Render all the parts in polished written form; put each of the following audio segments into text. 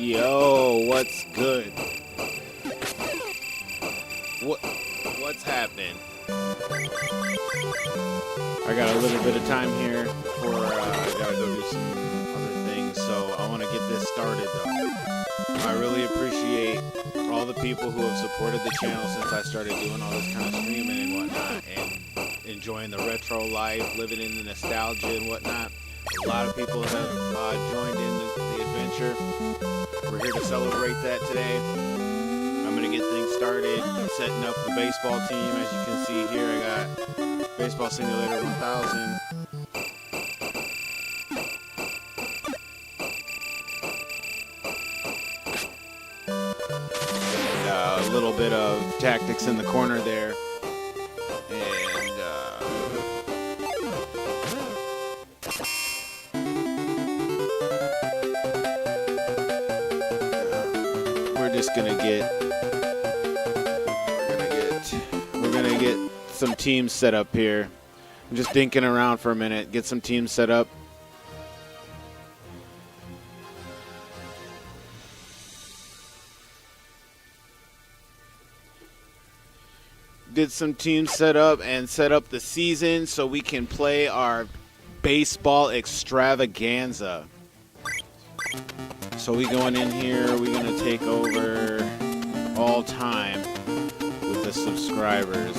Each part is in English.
Yo, what's good? What's happening? I got a little bit of time here for I gotta go do some other things, so I want to get this started though. I really appreciate all the people who have supported the channel since I started doing all this kind of streaming and whatnot, and enjoying the retro life, living in the nostalgia and whatnot. A lot of people have joined in the adventure. We're here to celebrate that today. I'm going to get things started, setting up the baseball team. As you can see here, I got Baseball Simulator 1000. And a little bit of tactics in the corner there. We're gonna get some teams set up here. I'm just dinking around for a minute, get some teams set up. Did some teams set up and set up the season so we can play our baseball extravaganza. So we going in here, we're going to take over all time with the subscribers.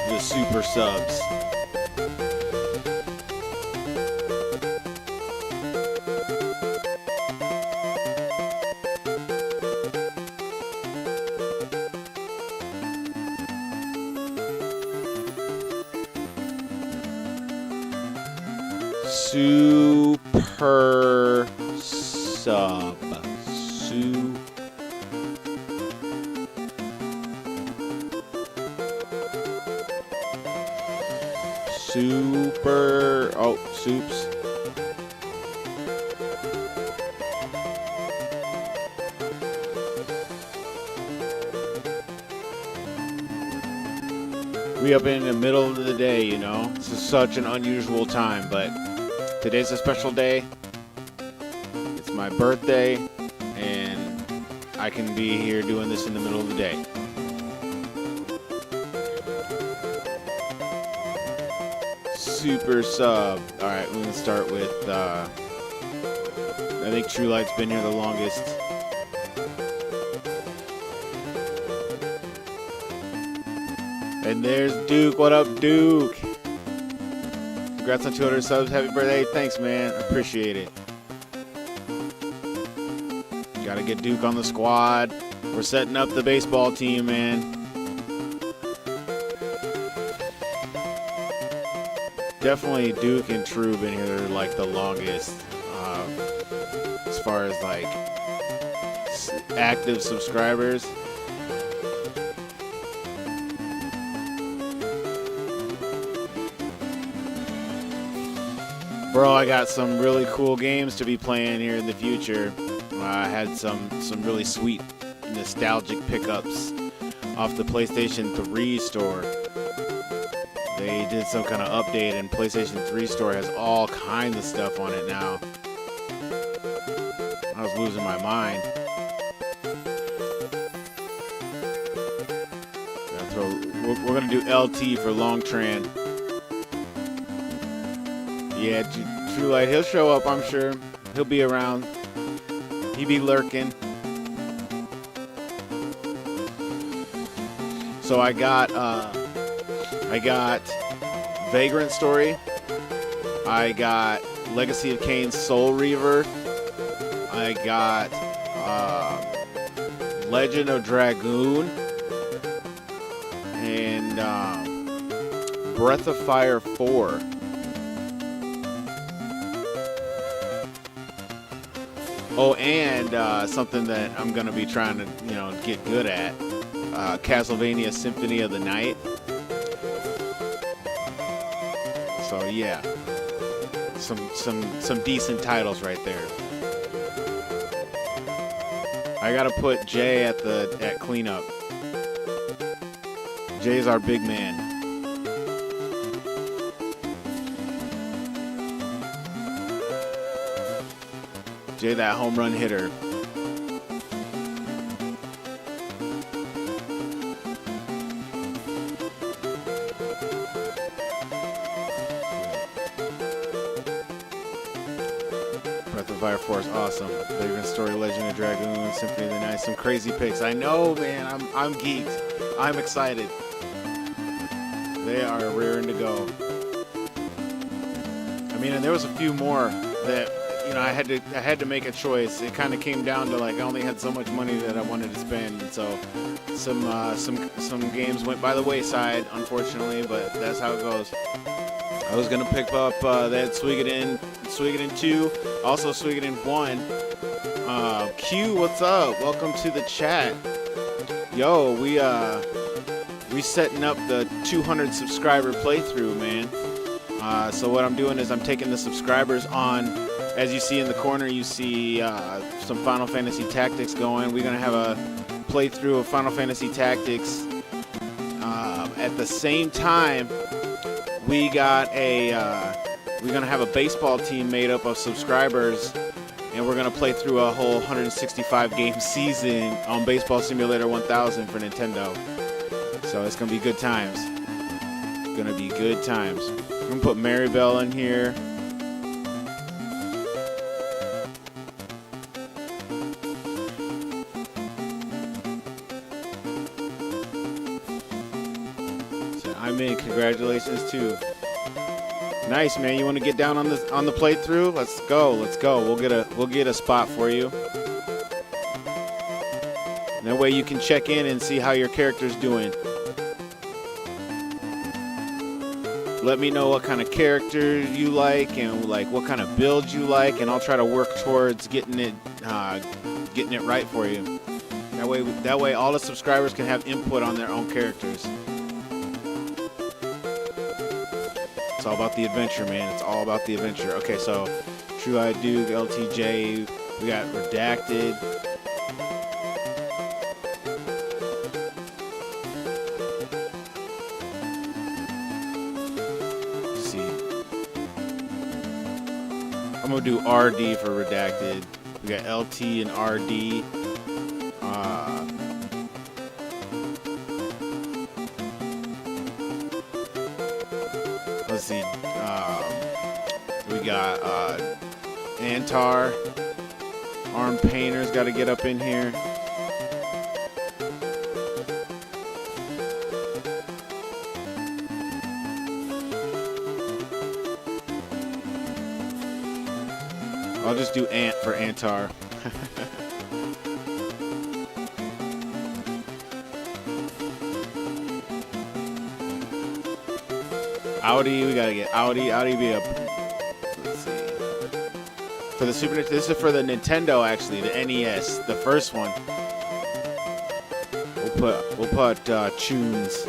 The super subs. Super sub. Super. Oh, soups. We up in the middle of the day, you know. This is such an unusual time, but today's a special day. It's my birthday, and I can be here doing this in the middle of the day. Super sub. All right, we're gonna start with. I think True Light's been here the longest. And there's Duke. What up, Duke? Congrats on 200 subs. Happy birthday. Thanks, man. Appreciate it. Gotta get Duke on the squad. We're setting up the baseball team, man. Definitely Duke and True been here like the longest as far as like active subscribers. Bro, I got some really cool games to be playing here in the future. I had some really sweet nostalgic pickups off the PlayStation 3 store. They did some kind of update, and PlayStation 3 store has all kinds of stuff on it now. I was losing my mind. We're gonna do LT for Long Tran. Yeah, True Light, he'll show up, I'm sure. He'll be around. He be lurking. So I got Vagrant Story. I got Legacy of Kain Soul Reaver. I got Legend of Dragoon. And Breath of Fire 4. Oh, and something that I'm going to be trying to, get good at. Castlevania Symphony of the Night. So yeah, some decent titles right there. I gotta put Jay at cleanup. Jay's our big man. Jay, that home run hitter. Breath of Fire Force, awesome. Vagrant Story, Legend of Dragoon, Symphony of the Night, some crazy picks. I know, man. I'm geeked. I'm excited. They are raring to go. I mean, and there was a few more that, you know, I had to make a choice. It kind of came down to, like, I only had so much money that I wanted to spend, and so some games went by the wayside, unfortunately, but that's how it goes. I was gonna pick up that Suikoden 2, also Suikoden 1. Q, what's up? Welcome to the chat. Yo, we setting up the 200 subscriber playthrough, man. So what I'm doing is I'm taking the subscribers on. As you see in the corner, you see some Final Fantasy Tactics going. We're gonna have a playthrough of Final Fantasy Tactics. At the same time, we're gonna have a baseball team made up of subscribers, and we're gonna play through a whole 165 game season on Baseball Simulator 1000 for Nintendo. So it's gonna be good times. Gonna be good times. I'm gonna put Maribel in here. So I'm in. Congratulations too. Nice, man. You want to get down on the playthrough? Let's go. Let's go. We'll get a spot for you. And that way you can check in and see how your character's doing. Let me know what kind of character you like and like what kind of build you like, and I'll try to work towards getting it right for you. That way all the subscribers can have input on their own characters. It's all about the adventure, man. It's all about the adventure. Okay, so True Eye Duke, LTJ, we got Redacted. Let's see. I'm gonna do RD for Redacted. We got LT and RD. Let's see. We got Antar. Arm Painter's got to get up in here. I'll just do Ant for Antar. Audi, we gotta get Audi. Audi be up. Let's see. For the Super Nintendo, this is for the Nintendo actually, the NES, the first one. We'll put Tunes.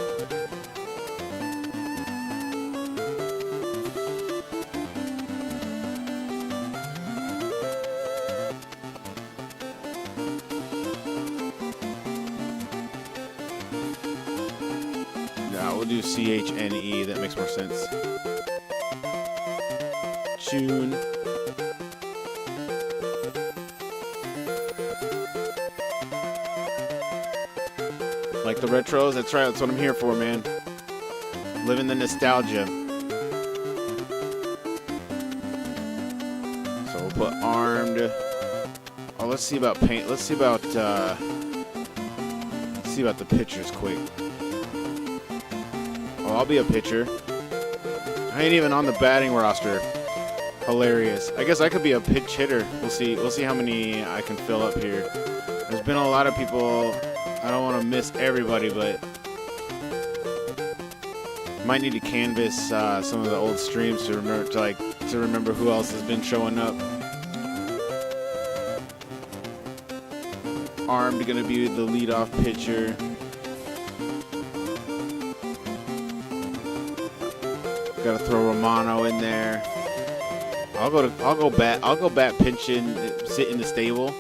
We'll do CHNE, that makes more sense. Tune. Like the retros? That's right, that's what I'm here for, man. Living the nostalgia. So we'll put Armed. Oh, let's see about paint. Let's see about the pitchers quick. Oh, I'll be a pitcher. I ain't even on the batting roster. Hilarious. I guess I could be a pitch hitter. We'll see. We'll see how many I can fill up here. There's been a lot of people. I don't want to miss everybody, but might need to canvas some of the old streams to remember who else has been showing up. Armed gonna be the leadoff pitcher. Gotta throw Romano in there. I'll go bat pinching, sit in the stable.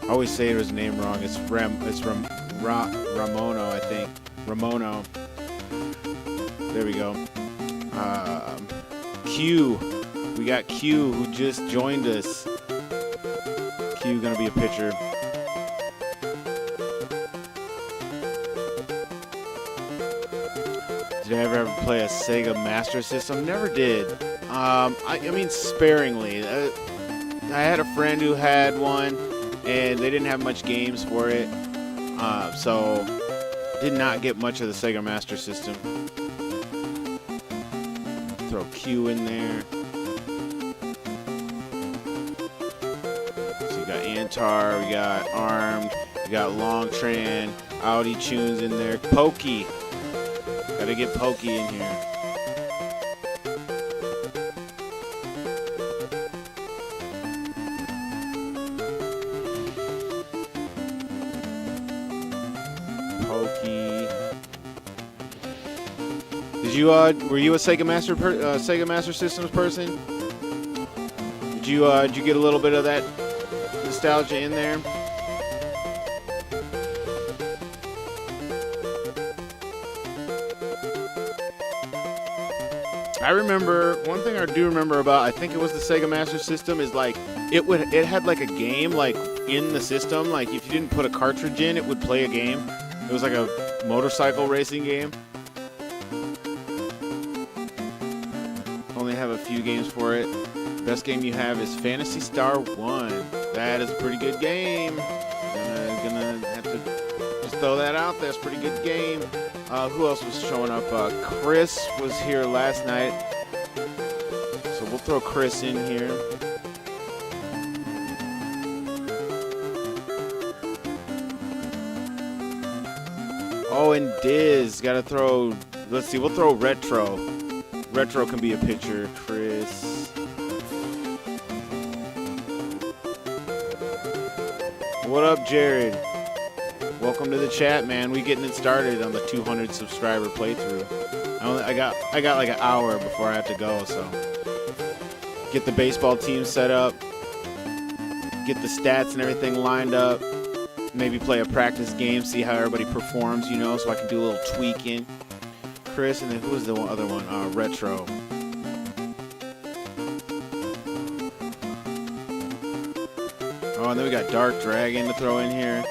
I always say his name wrong. It's Ramono, I think. Ramono. There we go. Q. We got Q who just joined us. Q gonna be a pitcher. Did I ever play a Sega Master System? Never did. I mean, sparingly. I had a friend who had one, and they didn't have much games for it, so did not get much of the Sega Master System. Throw Q in there. So you got Antar, we got Armed, we got Longtran, Audi Tunes in there. Pokey. Gotta get Pokey in here. Pokey. Were you a Sega Master Systems person? Did you get a little bit of that nostalgia in there? I remember one thing I do remember about, I think it was the Sega Master System, is like it had like a game like in the system. Like if you didn't put a cartridge in, it would play a game. It was like a motorcycle racing game. Only have a few games for it. Best game you have is Phantasy Star 1. That is a pretty good game. Gonna have to just throw that out there. It's a pretty good game. Who else was showing up? Chris was here last night. So we'll throw Chris in here. Oh, and Diz. Gotta throw. Let's see. We'll throw Retro. Retro can be a pitcher. Chris. What up, Jared? Welcome to the chat, man. We getting it started on the 200 subscriber playthrough. I got like an hour before I have to go, so get the baseball team set up, get the stats and everything lined up, maybe play a practice game, see how everybody performs, you know, so I can do a little tweaking. Chris, and then who was the other one? Retro. Oh, and then we got Dark Dragon to throw in here.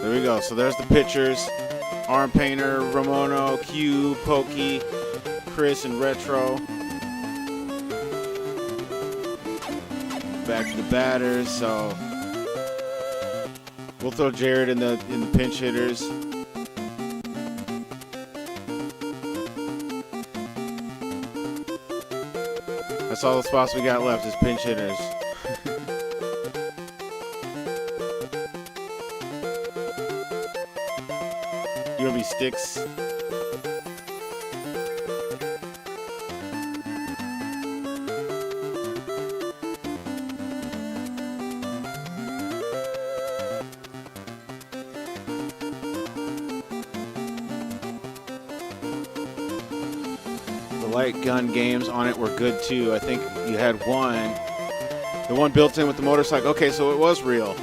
There we go. So there's the pitchers. Arm Painter, Ramono, Q, Pokey, Chris, and Retro. Back to the batters. So we'll throw Jared in the pinch hitters. That's all the spots we got left is pinch hitters. You want to be Sticks? The light gun games on it were good too. I think you had one. The one built in with the motorcycle. Okay, so it was real.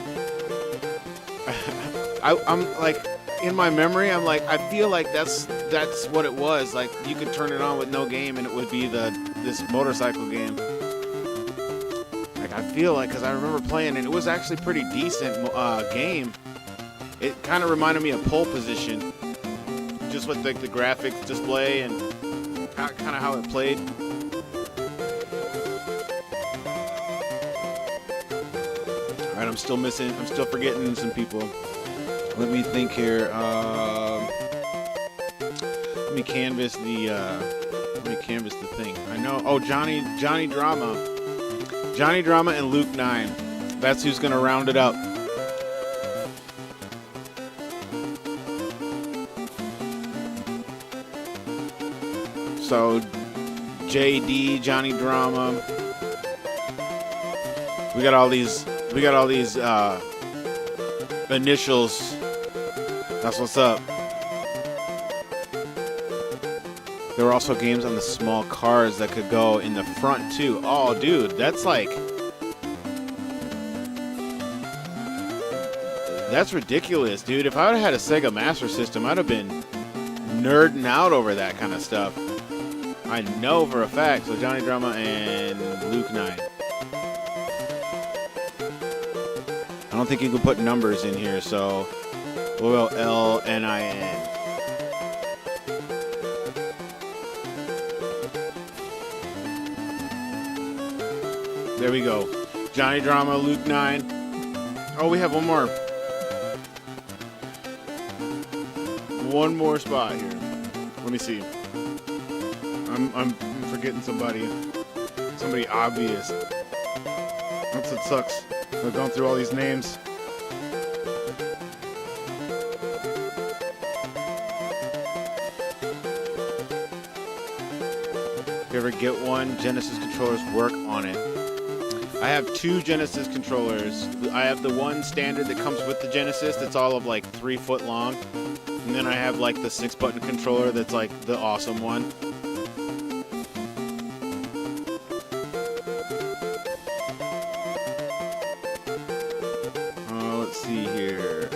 I'm like, in my memory, I'm like, I feel like that's what it was. Like you could turn it on with no game and it would be this motorcycle game. Like I feel like, because I remember playing it, it was actually pretty decent game. It kind of reminded me of Pole Position, just with like the graphics display and kind of how it played. All right, I'm still forgetting some people. Let me think here. Let me canvas the thing. I know. Oh, Johnny Drama and Luke 9. That's who's gonna round it up. So, JD, Johnny Drama. We got all these initials. That's what's up. There were also games on the small cars that could go in the front too. Oh, dude, that's like That's ridiculous, dude. If I would have had a Sega Master System, I'd have been nerding out over that kind of stuff. I know for a fact. So Johnny Drama and Luke 9. I don't think you can put numbers in here, so we'll go LNIN. There we go. Johnny Drama, Luke 9. Oh, we have one more. One more spot here. Let me see. I'm forgetting somebody obvious. That's what sucks. I've gone through all these names. If you ever get one, Genesis controllers, work on it. I have 2 Genesis controllers. I have the one standard that comes with the Genesis that's all of like 3 foot long. And then I have like the 6-button controller that's like the awesome one. Let's see here.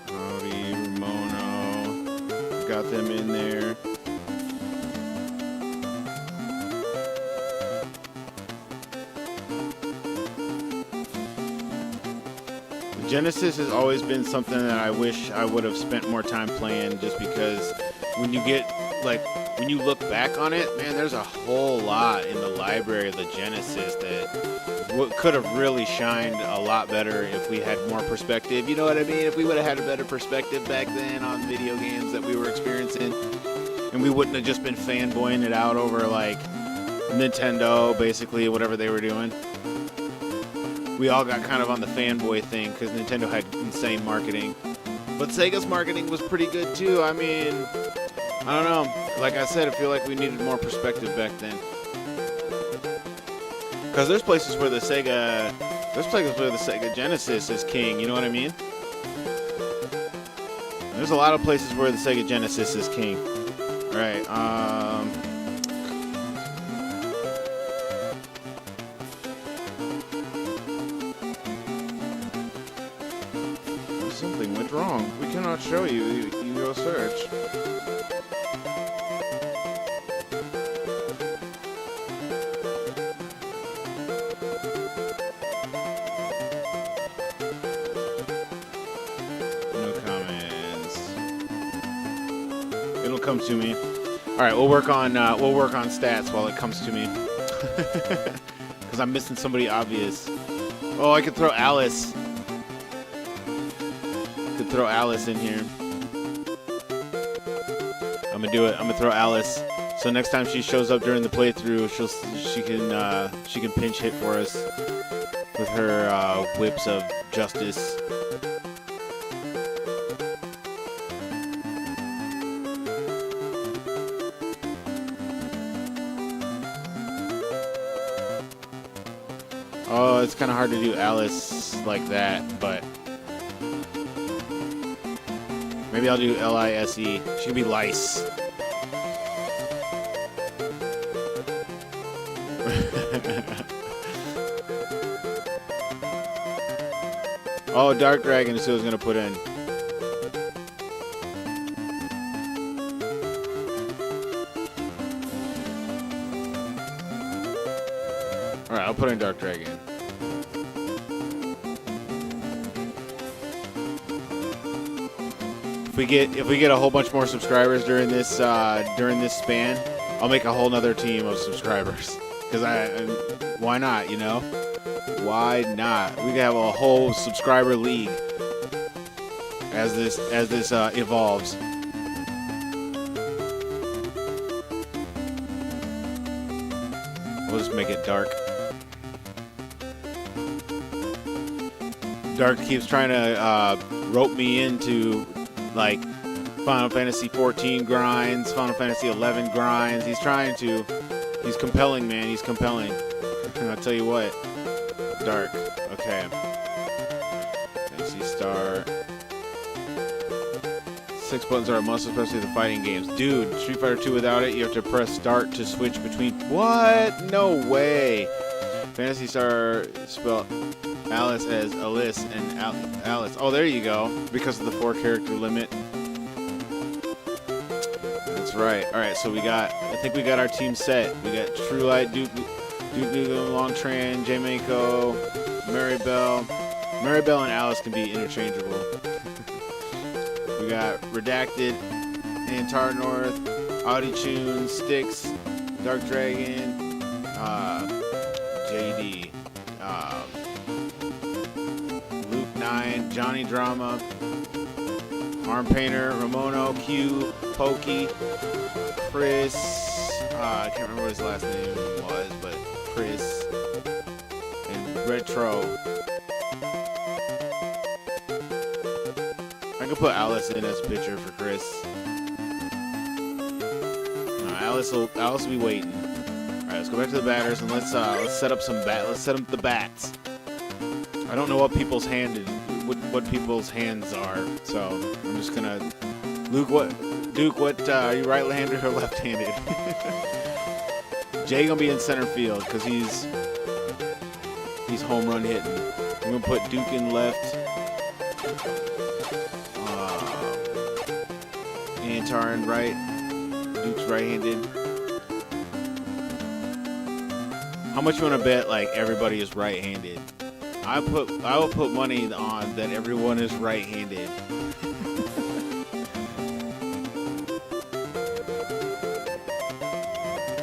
Howdy, Ramono. Got them in there. Genesis has always been something that I wish I would have spent more time playing, just because when you get, like, when you look back on it, man, there's a whole lot in the library of the Genesis that could have really shined a lot better if we had more perspective. You know what I mean? If we would have had a better perspective back then on video games that we were experiencing, and we wouldn't have just been fanboying it out over, like, Nintendo, basically, whatever they were doing. We all got kind of on the fanboy thing because Nintendo had insane marketing. But Sega's marketing was pretty good too. I mean, I don't know. Like I said, I feel like we needed more perspective back then. Because there's places where the Sega Genesis is king, you know what I mean? There's a lot of places where the Sega Genesis is king. Alright, something went wrong. We cannot show you. You go search. No comments. It'll come to me. All right, we'll work on stats while it comes to me. Because I'm missing somebody obvious. Oh, I could throw Alice. Throw Alice in here. I'm gonna do it. I'm gonna throw Alice. So next time she shows up during the playthrough, she can pinch hit for us with her whips of justice. Oh, it's kind of hard to do Alice like that, but. Maybe I'll do L-I-S-E. She could be Lice. Oh, Dark Dragon is who I was going to put in. Alright, I'll put in Dark Dragon. If we get a whole bunch more subscribers during this span, I'll make a whole nother team of subscribers. Because why not? You know, why not? We can have a whole subscriber league as this evolves. We'll just make it dark. Dark keeps trying to rope me into. Like Final Fantasy 14 grinds, Final Fantasy 11 grinds. He's compelling, man. He's compelling. I'll tell you what. Dark. Okay. Fantasy Star 6 buttons are a must, especially the fighting games. Dude, Street Fighter 2 without it, you have to press start to switch between. What? No way. Phantasy Star spelled Alice as Alice and Alice. Oh, there you go. Because of the 4-character limit. That's right. All right, so I think we got our team set. We got True Light, Duke Nukem, Longtran, J Mako, Maribel. Maribel and Alice can be interchangeable. We got Redacted, Antar North, Audi Tune, Styx, Dark Dragon, JD, Luke 9, Johnny Drama, Arm Painter, Ramono, Q, Pokey, Chris, I can't remember what his last name was, but Chris, and Retro. I could put Alice in as a picture for Chris. Alice will be waiting. All right, let's go back to the batters and let's set up some Let's set up the bats. I don't know what people's what people's hands are, so I'm just gonna. Duke, what are you right-handed or left-handed? Jay gonna be in center field because he's home run hitting. I'm gonna put Duke in left. Antar in right. Duke's right-handed. How much you want to bet like everybody is right-handed? I will put money on that everyone is right-handed.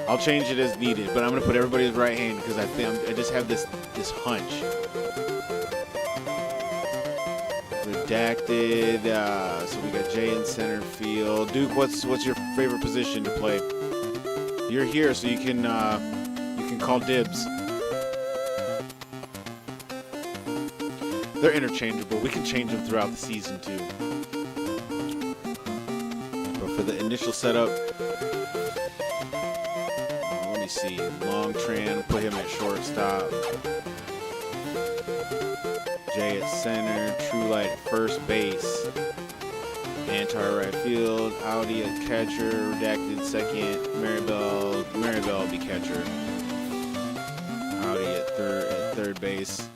I'll change it as needed, but I'm gonna put everybody as right-handed because I just have this hunch. Redacted. So we got Jay in center field. Duke, what's your favorite position to play? You're here, so you can call dibs. They're interchangeable. We can change them throughout the season too. But for the initial setup, let me see. Longtran, put him at shortstop. Jay at center, True Light at first base, Antar right field, Audi at catcher, Redacted second, Maribel will be catcher, Audi at third base.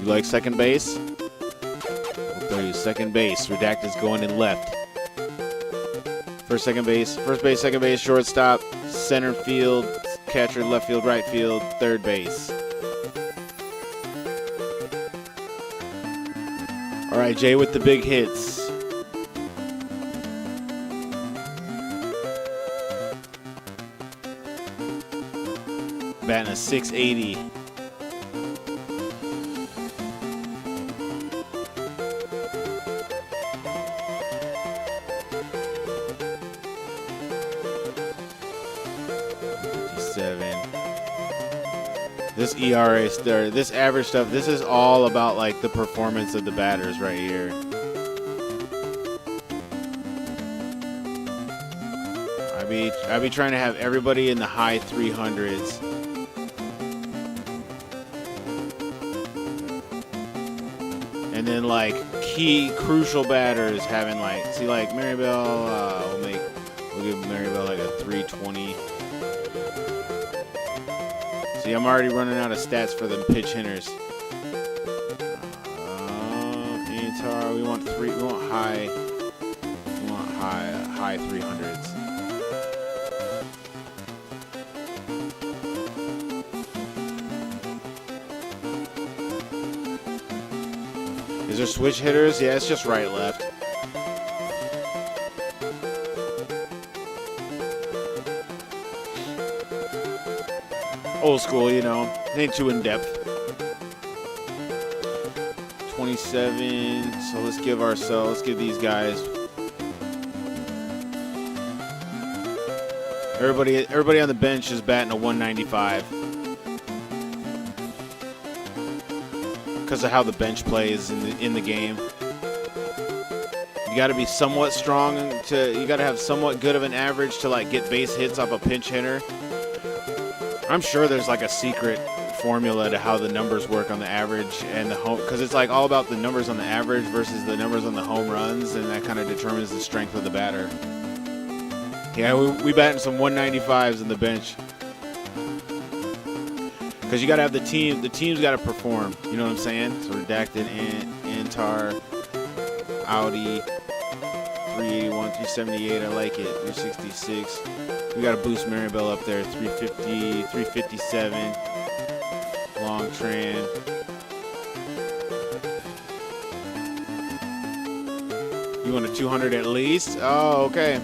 You like second base? We'll throw you second base. Redacted's going in left. First base, second base, shortstop, center field, catcher, left field, right field, third base. All right, Jay with the big hits. Batting a .680. This ERA star, this average stuff, this is all about like the performance of the batters right here. I be trying to have everybody in the high 300s. And then like key crucial batters having like, see like Maribel, we'll give Maribel like a 320. See, I'm already running out of stats for them pitch hitters. Antar, we want high 300s. Is there switch hitters? Yeah, it's just right, left. Old school, you know, ain't too in depth. 27. So let's give these guys. Everybody on the bench is batting a 195 because of how the bench plays in the game. You got to be somewhat strong you got to have somewhat good of an average to like get base hits off a pinch hitter. I'm sure there's like a secret formula to how the numbers work on the average and the home, because it's like all about the numbers on the average versus the numbers on the home runs, and that kind of determines the strength of the batter. Yeah, we batting some 195s in the bench. Because you got to have the team. The team's got to perform. You know what I'm saying? So Redacted, Antar, Audi, 381, 378. I like it. 366. We got to boost Maribel up there. 350, 357. Longtran. You want a 200 at least? Oh, okay.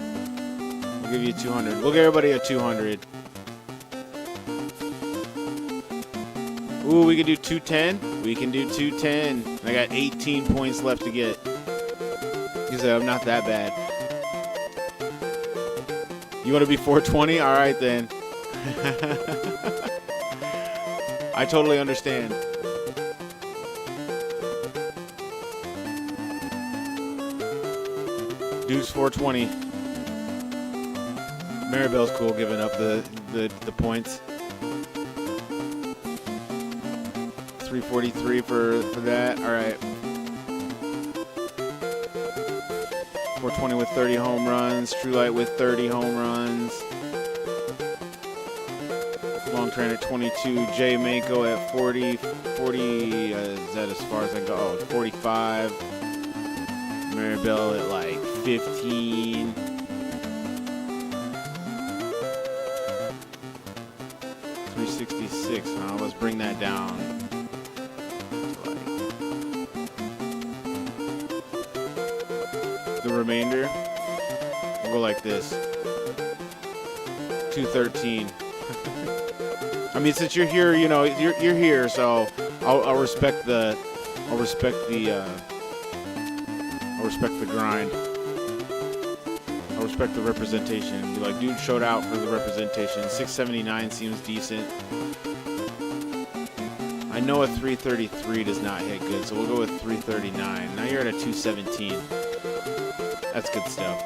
We'll give you 200. We'll give everybody a 200. Ooh, we can do 210. We can do 210. I got 18 points left to get. You said I'm not that bad. You want to be 420? All right, then. I totally understand. Duke's 420. Maribel's cool giving up the points. 343 for that. All right. 420 with 30 home runs. True Light with 30 home runs. Longtran at 22. Jay Mako at 40. 40, is that as far as I go? Oh, 45. Maribel at like 15. 366. Now let's bring that down. The remainder, we'll go like this. 213. I mean, since you're here, you know, you're here, so I'll respect the grind. I'll respect the representation. Be like, dude showed out for the representation. 679 seems decent. I know a 333 does not hit good, so we'll go with 339. Now you're at a 217. That's good stuff.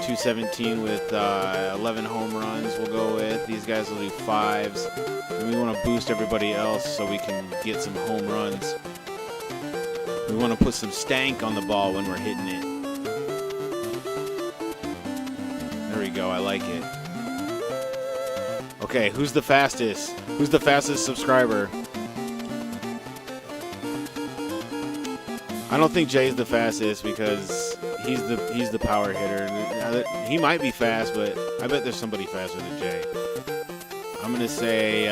217 with 11 home runs we'll go with. These guys will do 5s. And we want to boost everybody else so we can get some home runs. We want to put some stank on the ball when we're hitting it. There we go. I like it. Okay, who's the fastest? Who's the fastest subscriber? I don't think Jay's the fastest because he's the power hitter. He might be fast, but I bet there's somebody faster than Jay. I'm gonna say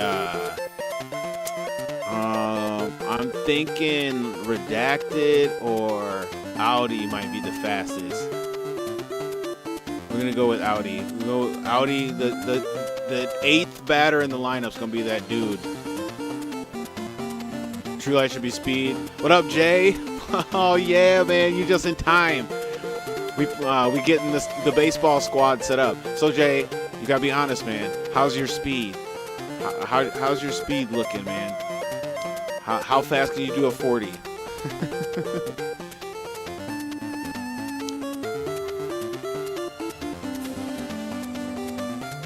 I'm thinking Redacted or Audi might be the fastest. We're gonna go with Audi. We go with Audi. The 8th batter in the lineup's gonna be that dude. True Light should be speed. What up, Jay? Oh yeah, man, you just in time. We getting the baseball squad set up. So Jay, you gotta be honest, man. How's your speed? How's your speed looking, man? How fast can you do a 40?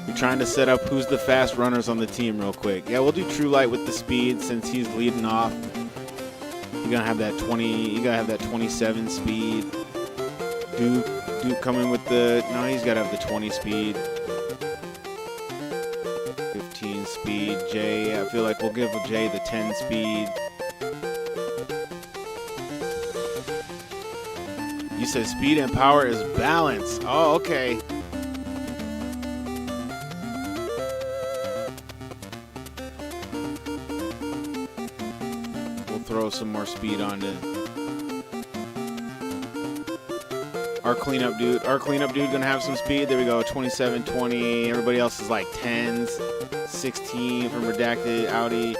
We're trying to set up who's the fast runners on the team real quick. Yeah, we'll do True Light with the speed since he's leading off. You're gonna have that 20. You gotta have that 27 speed. Duke coming with the. No, he's gotta have the 20 speed. 15 speed. Jay, I feel like we'll give Jay the 10 speed. You said speed and power is balance. Oh, okay. Throw some more speed onto our cleanup dude. Our cleanup dude gonna have some speed. There we go. 27, 20. Everybody else is like 10s. 16 from Redacted, Audi.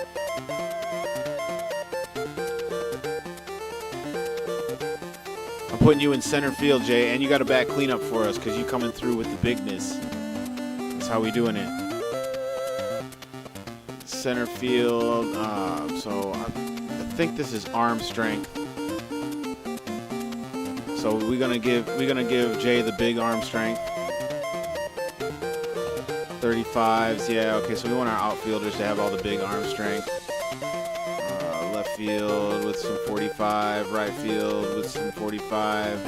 I'm putting you in center field, Jay, and you got to back cleanup for us because you coming through with the bigness. That's how we doing it. Center field. So I think this is arm strength. So we're gonna give Jay the big arm strength. 35s, yeah, okay, so we want our outfielders to have all the big arm strength. field with some 45, right field with some 45.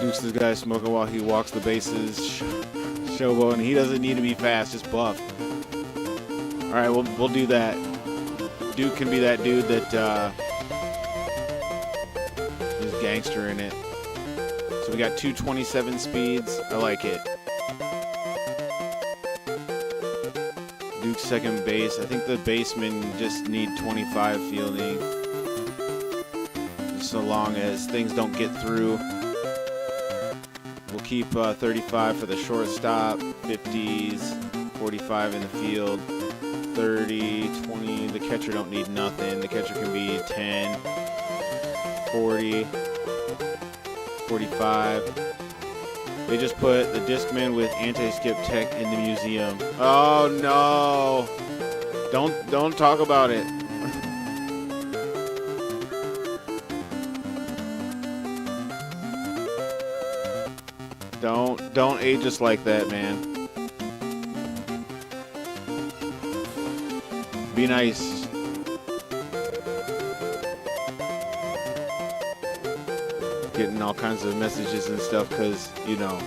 Dukes this guy smoking while he walks the bases. Showboat, and he doesn't need to be fast, just buff. All right, we'll do that. Duke can be that dude that is gangster in it. So we got 227 speeds. I like it. Duke's second base. I think the basemen just need 25 fielding. So long as things don't get through. We'll keep 35 for the shortstop, 50s, 45 in the field, 30, 20. The catcher don't need nothing. The catcher can be 10, 40, 45. They just put the Discman with anti-skip tech in the museum. Oh no! Don't talk about it. Don't age us like that, man. Be nice. Getting all kinds of messages and stuff because, you know,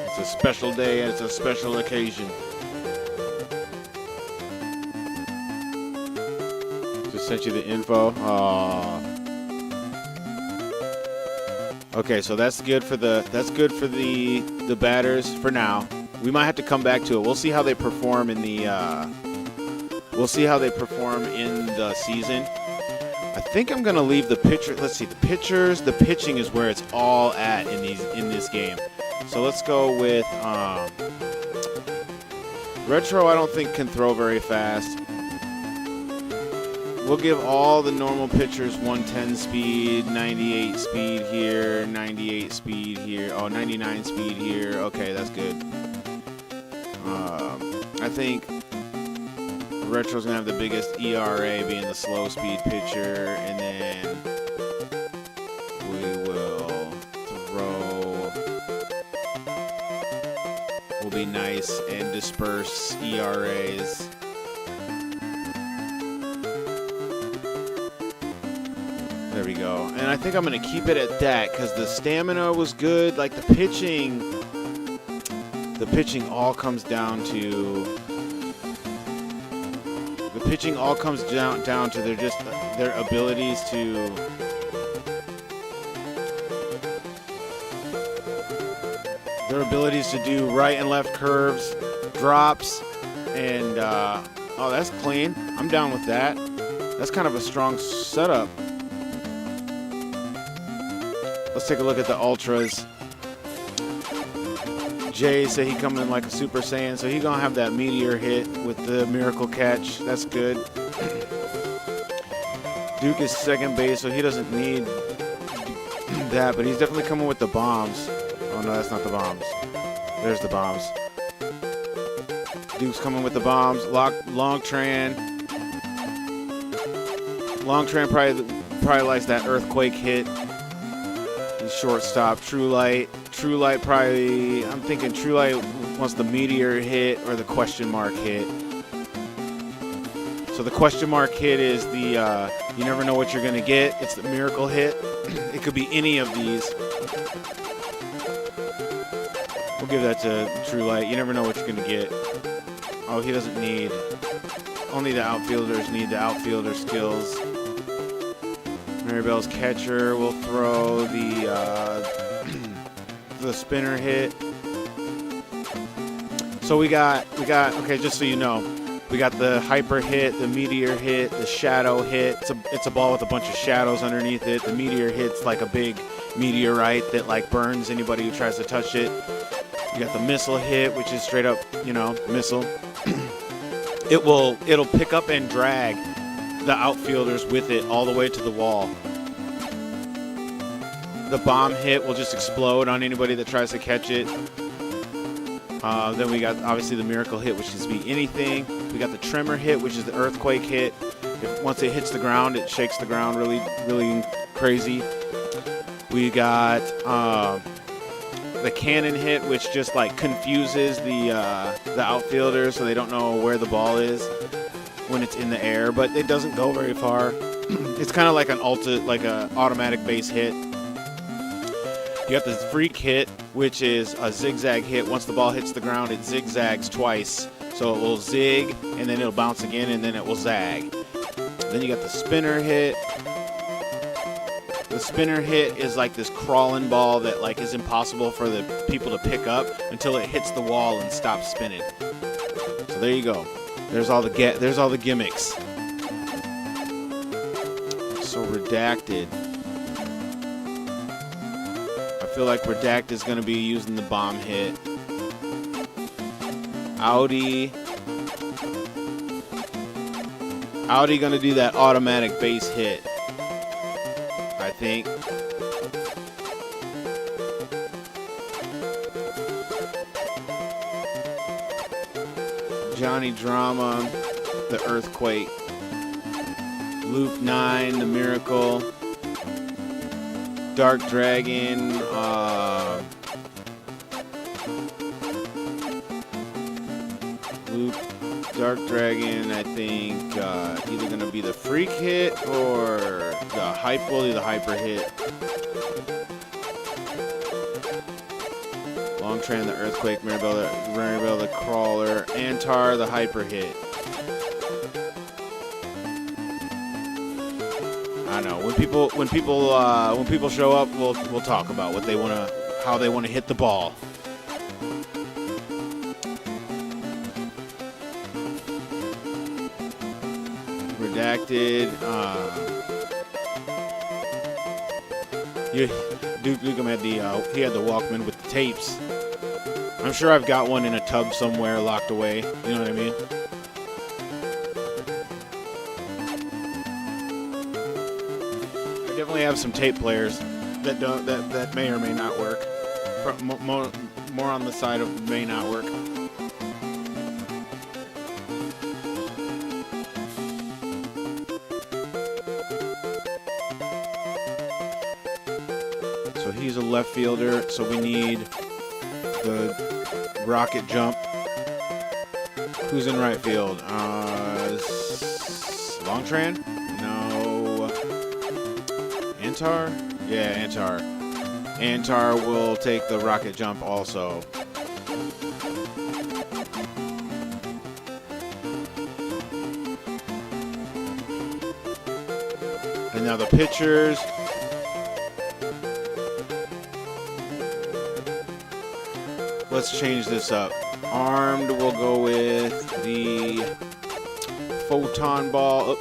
it's a special day and it's a special occasion. Just sent you the info. Aww. Okay, so that's good for the batters for now. We might have to come back to it. We'll see how they perform in the season. I think I'm gonna leave the pitcher. Let's see, the pitchers. The pitching is where it's all at in this game. So let's go with Retro. I don't think can throw very fast. We'll give all the normal pitchers 110 speed, 98 speed here, 98 speed here, 99 speed here. Okay, that's good. I think Retro's gonna have the biggest ERA, being the slow speed pitcher, and then we will throw. We'll be nice and disperse ERAs. There we go. And I think I'm going to keep it at that because the stamina was good. Like the pitching all comes down to their abilities to do right and left curves, drops, and oh, that's clean. I'm down with that. That's kind of a strong setup. Let's take a look at the Ultras. Jay said he coming in like a Super Saiyan, so he gonna have that meteor hit with the miracle catch. That's good. Duke is second base, so he doesn't need that, but he's definitely coming with the bombs. Oh no, that's not the bombs. There's the bombs. Duke's coming with the bombs. Longtran. Longtran probably likes that earthquake hit. Shortstop, True Light probably, I'm thinking True Light wants the meteor hit or the question mark hit. So the question mark hit is the, you never know what you're going to get. It's the miracle hit. It could be any of these. We'll give that to True Light. You never know what you're going to get. Oh, he doesn't need, only the outfielders need the outfielder skills. Maribel's catcher will throw the spinner hit. So we got okay, just so you know, we got the hyper hit, the meteor hit, the shadow hit. It's a ball with a bunch of shadows underneath it. The meteor hit's like a big meteorite that like burns anybody who tries to touch it. You got the missile hit, which is straight up, you know, missile. It'll pick up and drag the outfielders with it all the way to the wall. The bomb hit will just explode on anybody that tries to catch it. Then we got obviously the miracle hit, which can be anything. We got the tremor hit, which is the earthquake hit. Once it hits the ground, it shakes the ground really, really crazy. We got the cannon hit, which just like confuses the outfielders, so they don't know where the ball is when it's in the air, but it doesn't go very far. It's kind of like an automatic base hit. You have the freak hit, which is a zigzag hit. Once the ball hits the ground, it zigzags twice. So it will zig, and then it'll bounce again, and then it will zag. Then you got the spinner hit. The spinner hit is like this crawling ball that like is impossible for the people to pick up until it hits the wall and stops spinning. So there you go. There's all the gimmicks. So Redacted. I feel like Redacted is going to be using the bomb hit. Audi going to do that automatic base hit, I think. Johnny Drama, the Earthquake. Loop 9, the Miracle. Dark Dragon, Loop Dark Dragon, I think either going to be the freak hit or the hyper hit. Longtran, the Earthquake, Maribel, the Crawler, Antar, the hyper hit. I don't know. When people show up, we'll talk about what they how they want to hit the ball. Redacted. Duke Nukem had he had the Walkman with the tapes. I'm sure I've got one in a tub somewhere locked away. You know what I mean? I definitely have some tape players that may or may not work. More on the side of may not work. So he's a left fielder, so we need the rocket jump. Who's in right field? Longtran? No. Antar? Yeah, Antar. Antar will take the rocket jump also. And now the pitchers. Let's change this up. Armed, we'll go with the photon ball.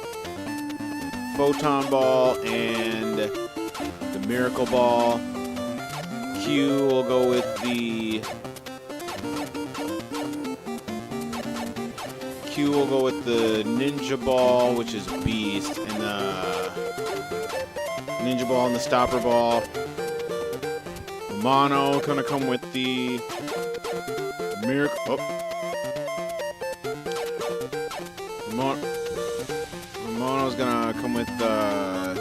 Photon ball and the miracle ball. Q will go with the ninja ball, which is beast, and the ninja ball and the stopper ball. Mono gonna come with the miracle. Mono's gonna come with the.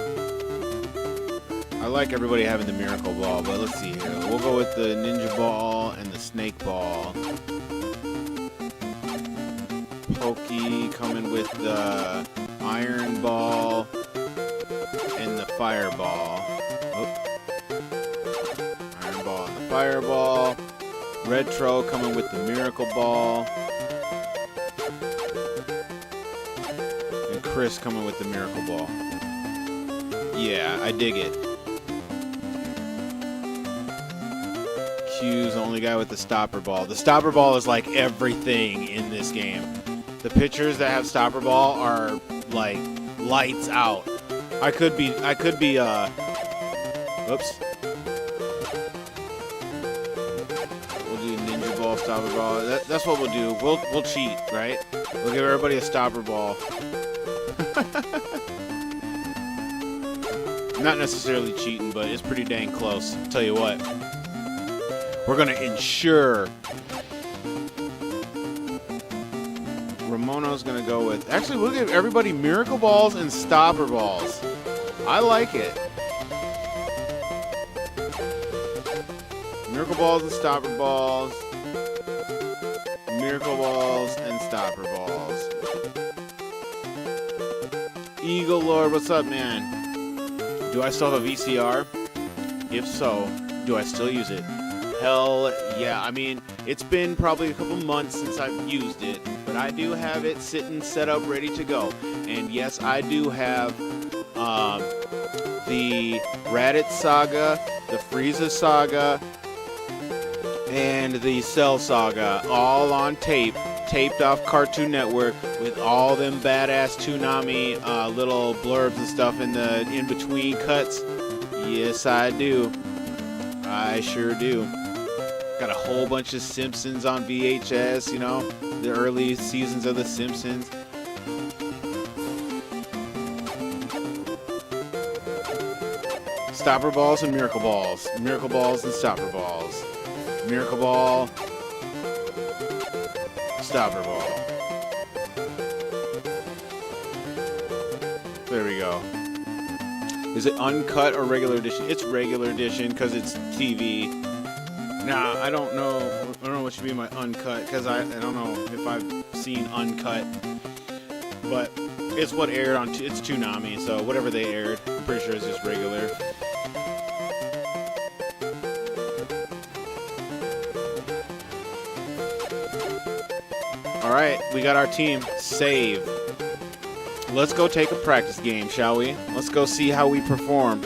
I like everybody having the miracle ball, but let's see here. We'll go with the ninja ball and the snake ball. Pokey coming with the iron ball and the fireball. Iron ball and the fireball. Retro coming with the miracle ball. And Chris coming with the miracle ball. Yeah, I dig it. Q's the only guy with the stopper ball. The stopper ball is like everything in this game. The pitchers that have stopper ball are like lights out. I could be oops. We'll do ninja ball, stopper ball. That's what we'll do. We'll cheat, right? We'll give everybody a stopper ball. Not necessarily cheating, but it's pretty dang close. I'll tell you what. We're gonna ensure. Ramona's gonna go with. Actually, we'll give everybody miracle balls and stopper balls. I like it. Miracle Balls and Stopper Balls. Miracle Balls and Stopper Balls. Eagle Lord, what's up, man? Do I still have a VCR? If so, do I still use it? Hell yeah. I mean, it's been probably a couple months since I've used it, but I do have it sitting set up ready to go. And yes, I do have the Raditz Saga, the Frieza Saga, and the Cell Saga all on tape, taped off Cartoon Network with all them badass Toonami little blurbs and stuff in the in-between cuts. Yes, I do. I sure do. Got a whole bunch of Simpsons on VHS, you know, the early seasons of The Simpsons. Stopper Balls and Miracle Balls. Miracle Balls and Stopper Balls. Miracle Ball. Stopper Ball. There we go. Is it uncut or regular edition? It's regular edition because it's TV. Nah, I don't know. I don't know what should be my uncut because I don't know if I've seen uncut. But it's what aired on. It's Toonami, so whatever they aired, I'm pretty sure it's just regular. All right, we got our team. Save. Let's go take a practice game, shall we? Let's go see how we perform.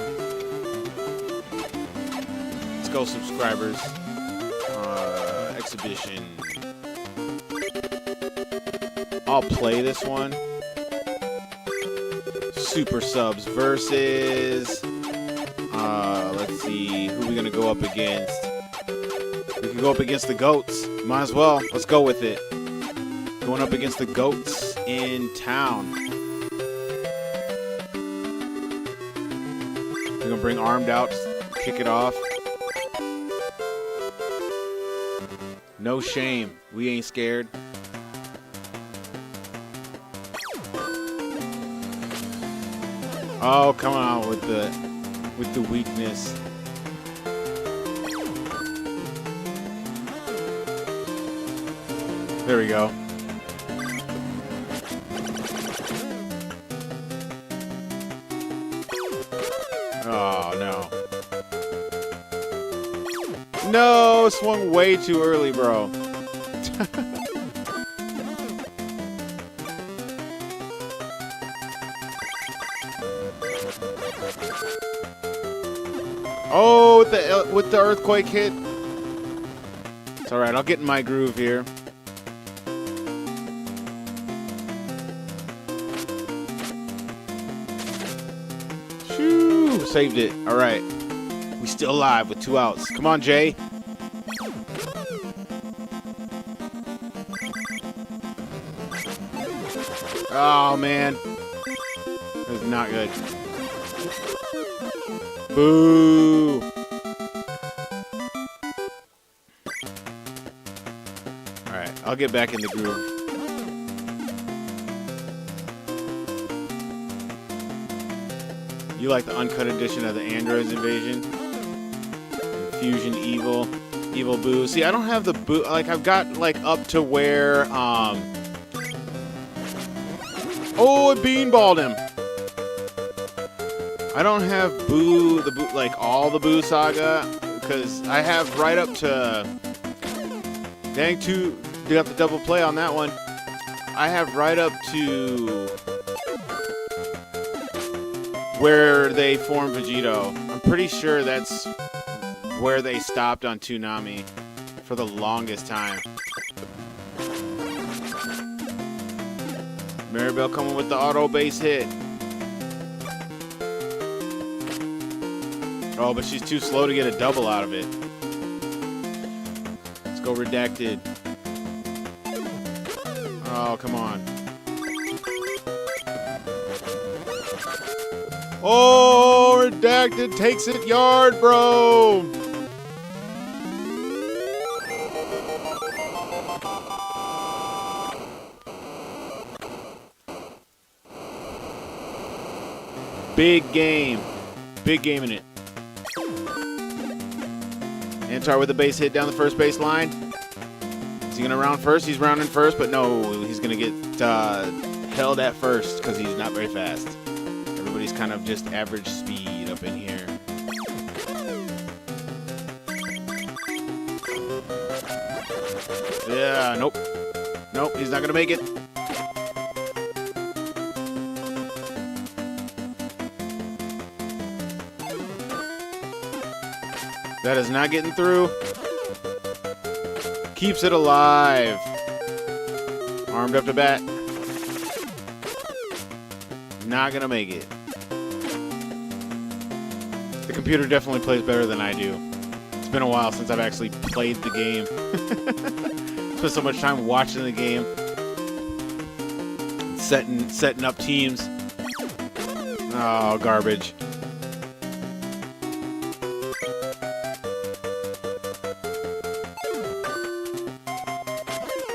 Let's go, subscribers. Exhibition. I'll play this one. Super Subs versus... let's see. Who are we going to go up against? We can go up against the GOATs. Might as well. Let's go with it. Going up against the GOATs in town. We're going to bring Armed out, kick it off. No shame. We ain't scared. Oh, come on with the weakness. There we go. Oh, no. No, swung way too early, bro. Oh, with the earthquake hit. It's all right. I'll get in my groove here. Shoo! Saved it. All right. We still alive with 2 outs. Come on, Jay. Oh, man. That was not good. Boo! Alright, I'll get back in the groove. You like the uncut edition of the Androids Invasion? Fusion Evil. Evil Boo. See, I don't have the Boo. Like, I've got, like, up to where, Oh, it beanballed him. I don't have Boo, like all the Boo Saga, because I have right up to, dang, you got the double play on that one. I have right up to where they form Vegito. I'm pretty sure that's where they stopped on Toonami for the longest time. Maribel coming with the auto base hit. Oh, but she's too slow to get a double out of it. Let's go Redacted. Oh, come on. Oh, Redacted takes it yard, bro. Big game. Big game in it. Antar with a base hit down the first base line. Is he going to round first? He's rounding first, but no, he's going to get held at first because he's not very fast. Everybody's kind of just average speed up in here. Yeah, nope. Nope, he's not going to make it. That is not getting through. Keeps it alive. Armed up to bat. Not gonna make it. The computer definitely plays better than I do. It's been a while since I've actually played the game. Spent so much time watching the game. Setting up teams. Oh, garbage.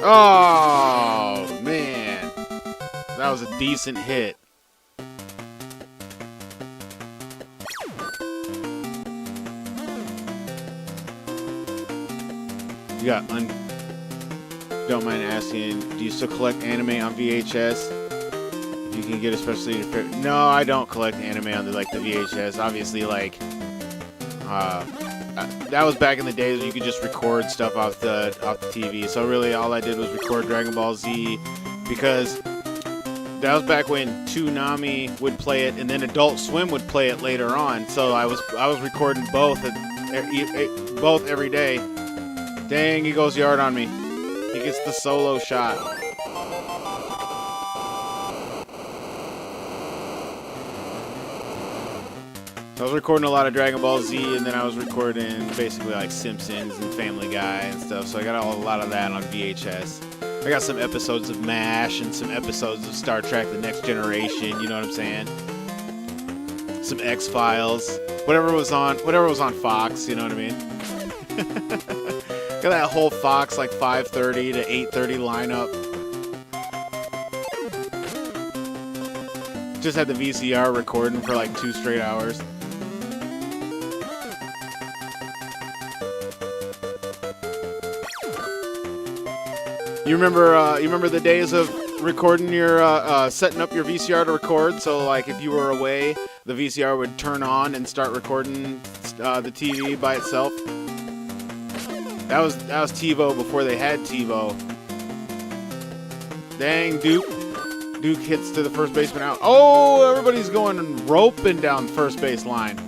Oh, man. That was a decent hit. You got don't mind asking, do you still collect anime on VHS? If you can get especially no, I don't collect anime on the VHS. Obviously, that was back in the days when you could just record stuff off the TV. So really, all I did was record Dragon Ball Z, because that was back when Toonami would play it, and then Adult Swim would play it later on. So I was recording both every day. Dang, he goes yard on me. He gets the solo shot. I was recording a lot of Dragon Ball Z, and then I was recording basically Simpsons and Family Guy and stuff. So I got a lot of that on VHS. I got some episodes of MASH and some episodes of Star Trek: The Next Generation. You know what I'm saying? Some X-Files, whatever was on Fox. You know what I mean? Got that whole Fox 5:30 to 8:30 lineup. Just had the VCR recording for 2 straight hours. You remember the days of recording your setting up your VCR to record? So if you were away, the VCR would turn on and start recording the TV by itself. That was TiVo before they had TiVo. Dang, Duke hits to the first baseman out. Oh, everybody's going roping down first base line.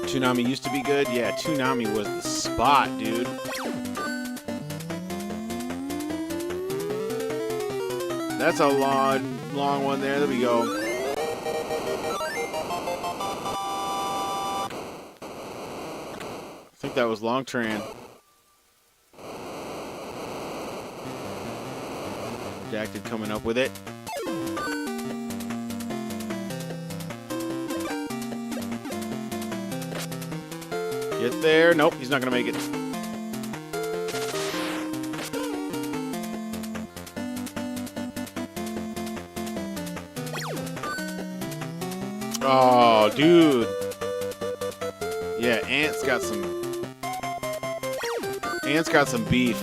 Toonami used to be good. Yeah, Toonami was the spot, dude. That's a long one there. There we go. I think that was Longtran. Redacted coming up with it. Get there. Nope, he's not going to make it. Oh, dude. Yeah, Ant's got some beef.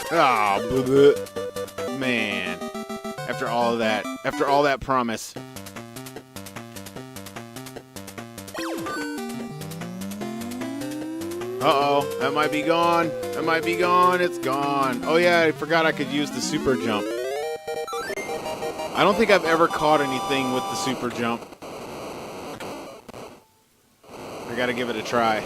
Oh, man. After all that promise. Uh-oh, that might be gone. That might be gone. It's gone. Oh, yeah, I forgot I could use the super jump. I don't think I've ever caught anything with the super jump. I gotta give it a try.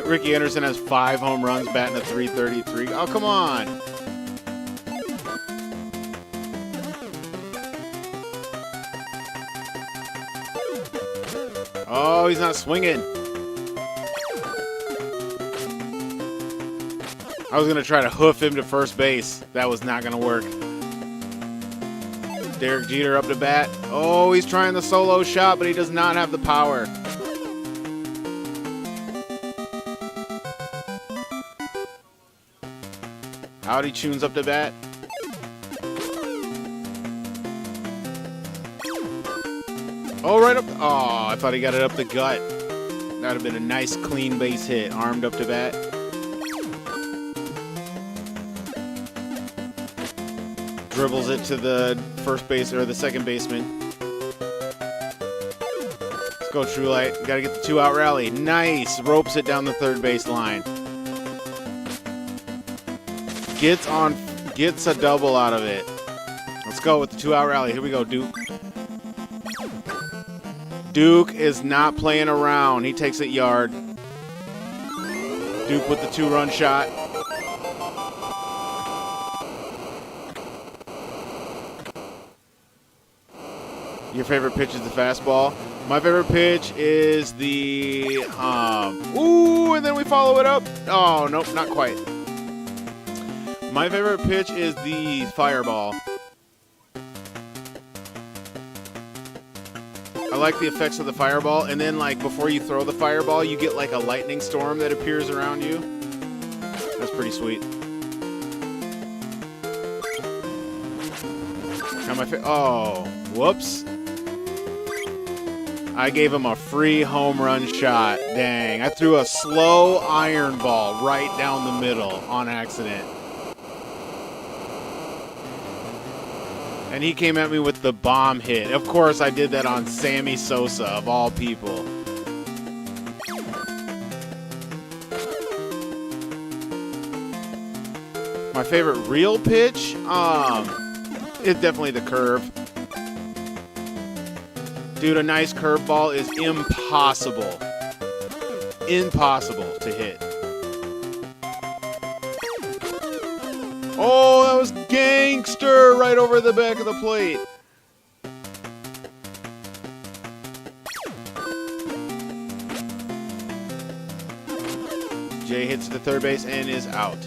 Ricky Anderson has 5 home runs, batting a .333. Oh, come on. Oh, he's not swinging. I was going to try to hoof him to first base. That was not going to work. Derek Jeter up to bat. Oh, he's trying the solo shot, but he does not have the power. Howdy Tunes up to bat. Oh, right up. Oh, I thought he got it up the gut. That would have been a nice, clean base hit. Armed up to bat. Dribbles it to the first base or the second baseman. Let's go, True Light. Got to get the 2-out rally. Nice. Ropes it down the third base line. Gets a double out of it. Let's go with the 2-out rally. Here we go, Duke. Duke is not playing around. He takes it yard. Duke with the 2-run shot. Your favorite pitch is the fastball. My favorite pitch is the ooh, and then we follow it up. Oh, nope, not quite. My favorite pitch is the fireball. I like the effects of the fireball, and then like before you throw the fireball, you get like a lightning storm that appears around you. That's pretty sweet. Oh, whoops. I gave him a free home run shot. Dang, I threw a slow iron ball right down the middle on accident. And he came at me with the bomb hit. Of course, I did that on Sammy Sosa, of all people. My favorite real pitch? It's definitely the curve. Dude, a nice curveball is impossible. Impossible to hit. Oh, that was gangster right over the back of the plate. Jay hits the third base and is out.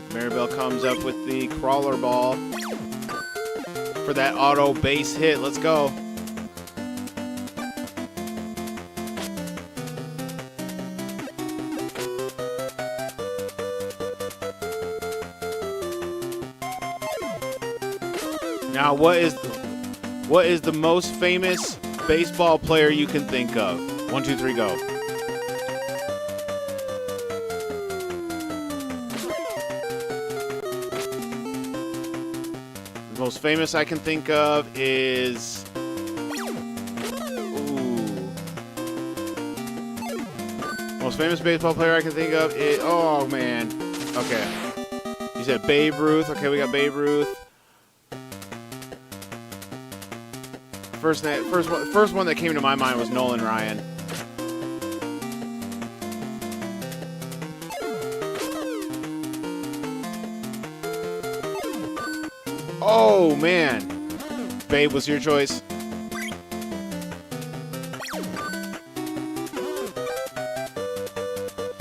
Maribel comes up with the crawler ball for that auto base hit. Let's go. Now, what is the most famous baseball player you can think of? 1, 2, 3, go. The most famous I can think of is... Ooh. Most famous baseball player I can think of is... Oh, man. Okay. You said Babe Ruth. Okay, we got Babe Ruth. First one that came to my mind was Nolan Ryan. Oh, man. Babe was your choice.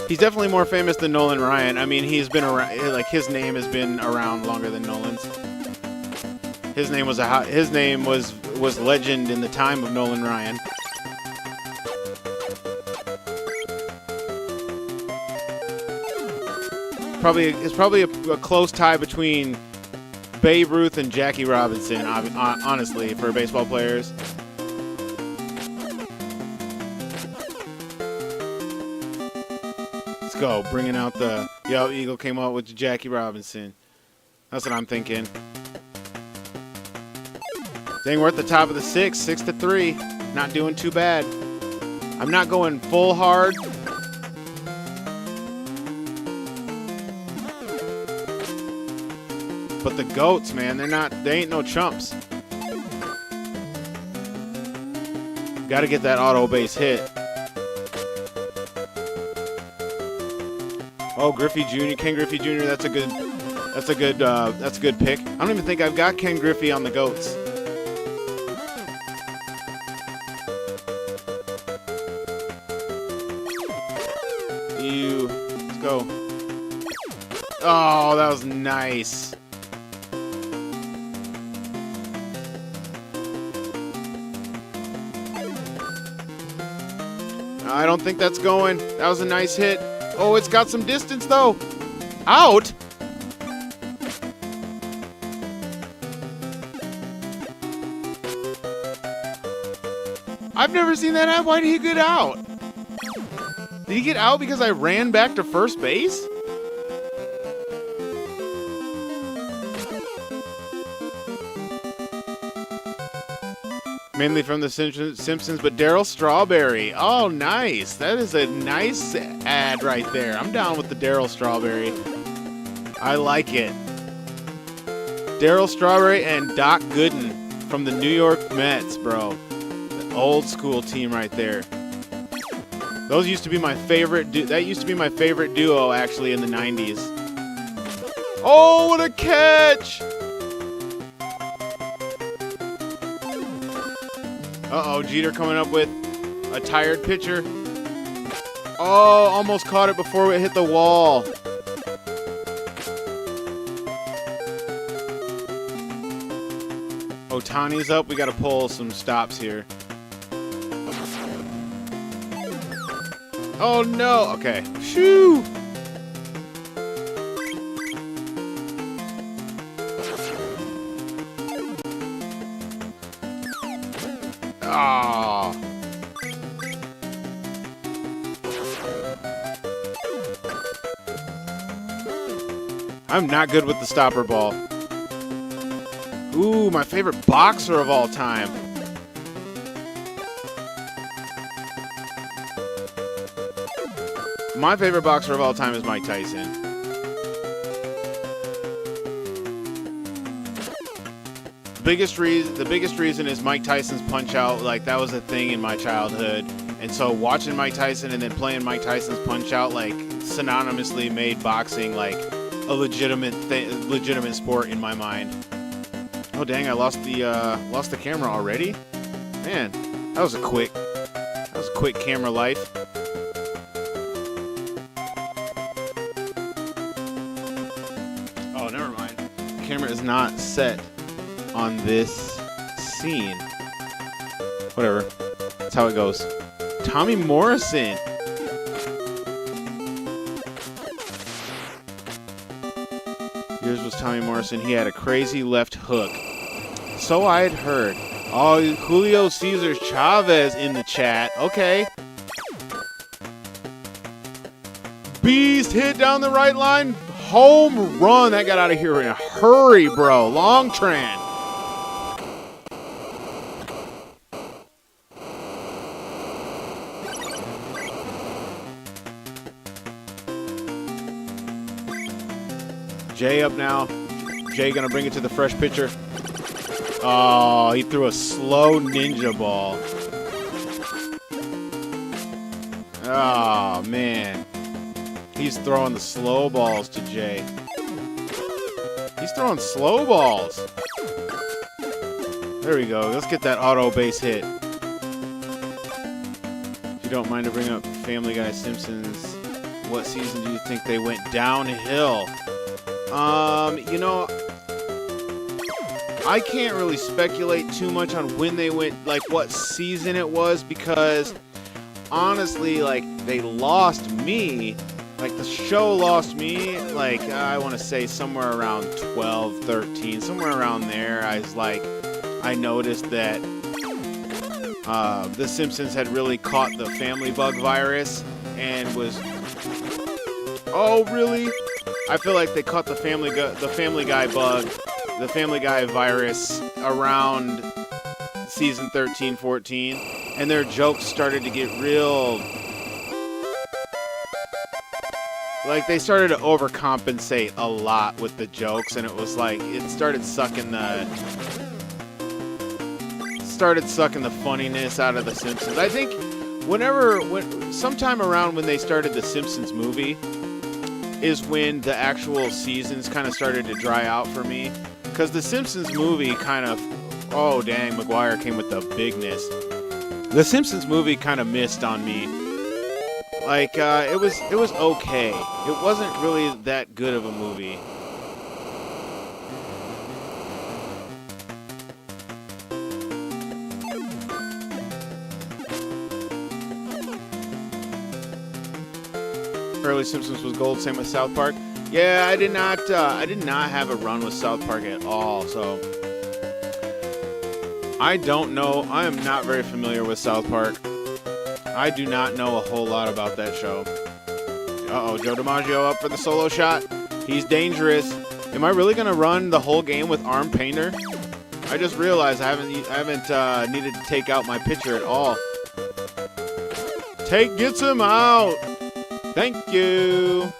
He's definitely more famous than Nolan Ryan. I mean, he's been around, like his name has been around longer than Nolan's. His name was legend in the time of Nolan Ryan. It's probably a close tie between Babe Ruth and Jackie Robinson, honestly, for baseball players. Let's go, bringing out the Eagle came out with Jackie Robinson. That's what I'm thinking. Dang, we're at the top of the 6-3. Not doing too bad. I'm not going full hard. But the GOATs, man, they ain't no chumps. Got to get that auto base hit. Oh, Griffey Jr., Ken Griffey Jr., that's a good pick. I don't even think I've got Ken Griffey on the GOATs. you. Let's go. Oh, that was nice. I don't think that's going. That was a nice hit. Oh, it's got some distance, though. Out? I've never seen that happen. Why did he get out? Did he get out because I ran back to first base? Mainly from the Simpsons, but Darryl Strawberry. Oh, nice. That is a nice ad right there. I'm down with the Darryl Strawberry. I like it. Darryl Strawberry and Doc Gooden from the New York Mets, bro. The old school team right there. Those used to be my favorite. That used to be my favorite duo, actually, in the 90s. Oh, what a catch! Uh-oh, Jeter coming up with a tired pitcher. Oh, almost caught it before it hit the wall. Ohtani's up. We got to pull some stops here. Oh, no. Okay. Shoo! Ah. I'm not good with the stopper ball. Ooh, my favorite boxer of all time. My favorite boxer of all time is Mike Tyson. The biggest reason is Mike Tyson's Punch Out. Like, that was a thing in my childhood. And so watching Mike Tyson and then playing Mike Tyson's Punch Out, like, synonymously made boxing like a legitimate sport in my mind. Oh dang, I lost the camera already? Man, that was a quick camera life. Oh, never mind. The camera is not set on this scene. Whatever. That's how it goes. Tommy Morrison. Here's was Tommy Morrison. He had a crazy left hook. So I had heard. Oh, Julio Cesar Chavez in the chat. Okay. Beast hit down the right line. Home run. That got out of here in a hurry, bro. Longtran. Jay up now. Jay gonna bring it to the fresh pitcher. Oh, he threw a slow ninja ball. Oh, man. He's throwing the slow balls to Jay. He's throwing slow balls. There we go. Let's get that auto base hit. If you don't mind to bring up Family Guy Simpsons, what season do you think they went downhill? You know, I can't really speculate too much on when they went, like what season it was, because honestly, like, they lost me. Like, the show lost me, like, I want to say somewhere around 12, 13, somewhere around there. I noticed that The Simpsons had really caught the family bug virus and was... Oh, really? I feel like they caught the Family Guy bug, the Family Guy virus around season 13, 14, and their jokes started to get real... Like, they started to overcompensate a lot with the jokes, and it was like, it started sucking the funniness out of The Simpsons. I think sometime around when they started The Simpsons movie is when the actual seasons kind of started to dry out for me. Because The Simpsons movie kind of, oh dang, McGuire came with the bigness. The Simpsons movie kind of missed on me. Like, it was okay. It wasn't really that good of a movie. Early Simpsons was gold. Same with South Park. Yeah, I did not have a run with South Park at all. So I don't know. I am not very familiar with South Park. I do not know a whole lot about that show. Uh-oh, Joe DiMaggio up for the solo shot. He's dangerous. Am I really gonna run the whole game with Arm Painter? I just realized I haven't needed to take out my pitcher at all. Gets him out. Thank you.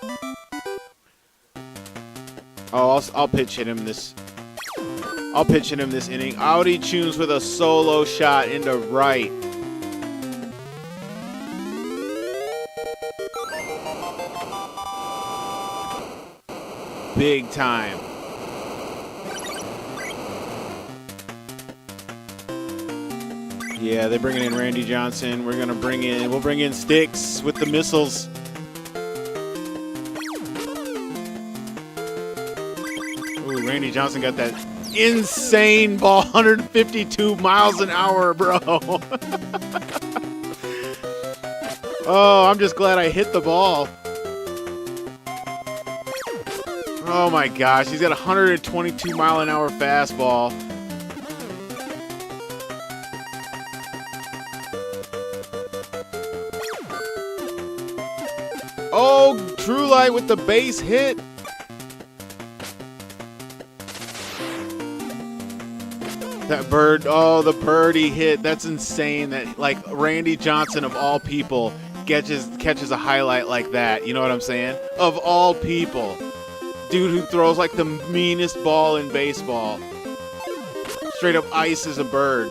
Oh, I'll pitch hit him this. I'll pitch hit him this inning. Out he tunes with a solo shot into right. Big time. Yeah, they're bringing in Randy Johnson. We'll bring in Sticks with the missiles. Ooh, Randy Johnson got that insane ball, 152 miles an hour, bro. Oh, I'm just glad I hit the ball. Oh my gosh, he's got a 122 mile an hour fastball. Oh, True Light with the base hit. That bird, oh, the birdie hit. That's insane that, like, Randy Johnson, of all people, catches a highlight like that. You know what I'm saying? Of all people. Dude who throws like the meanest ball in baseball. Straight up ices a bird.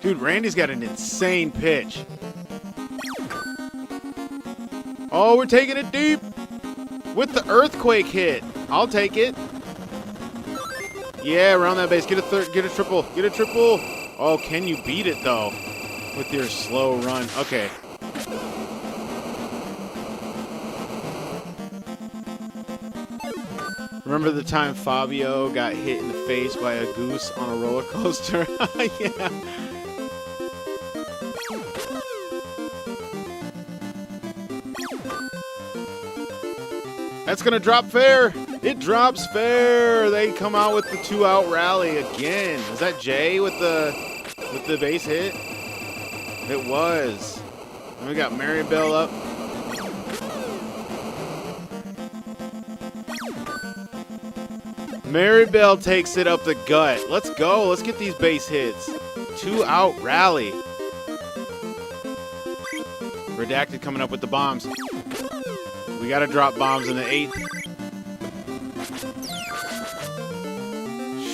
Dude, Randy's got an insane pitch. Oh, we're taking it deep with the earthquake hit. I'll take it. Yeah, around that base. Get a third, get a triple, get a triple. Oh, can you beat it though with your slow run? Okay. Remember the time Fabio got hit in the face by a goose on a roller coaster? Yeah. That's gonna drop fair. It drops fair. They come out with the 2-out rally again. Is that Jay with the base hit? It was. And we got Maribel up. Maribel takes it up the gut. Let's go. Let's get these base hits. 2-out rally. Redacted coming up with the bombs. We got to drop bombs in the 8th.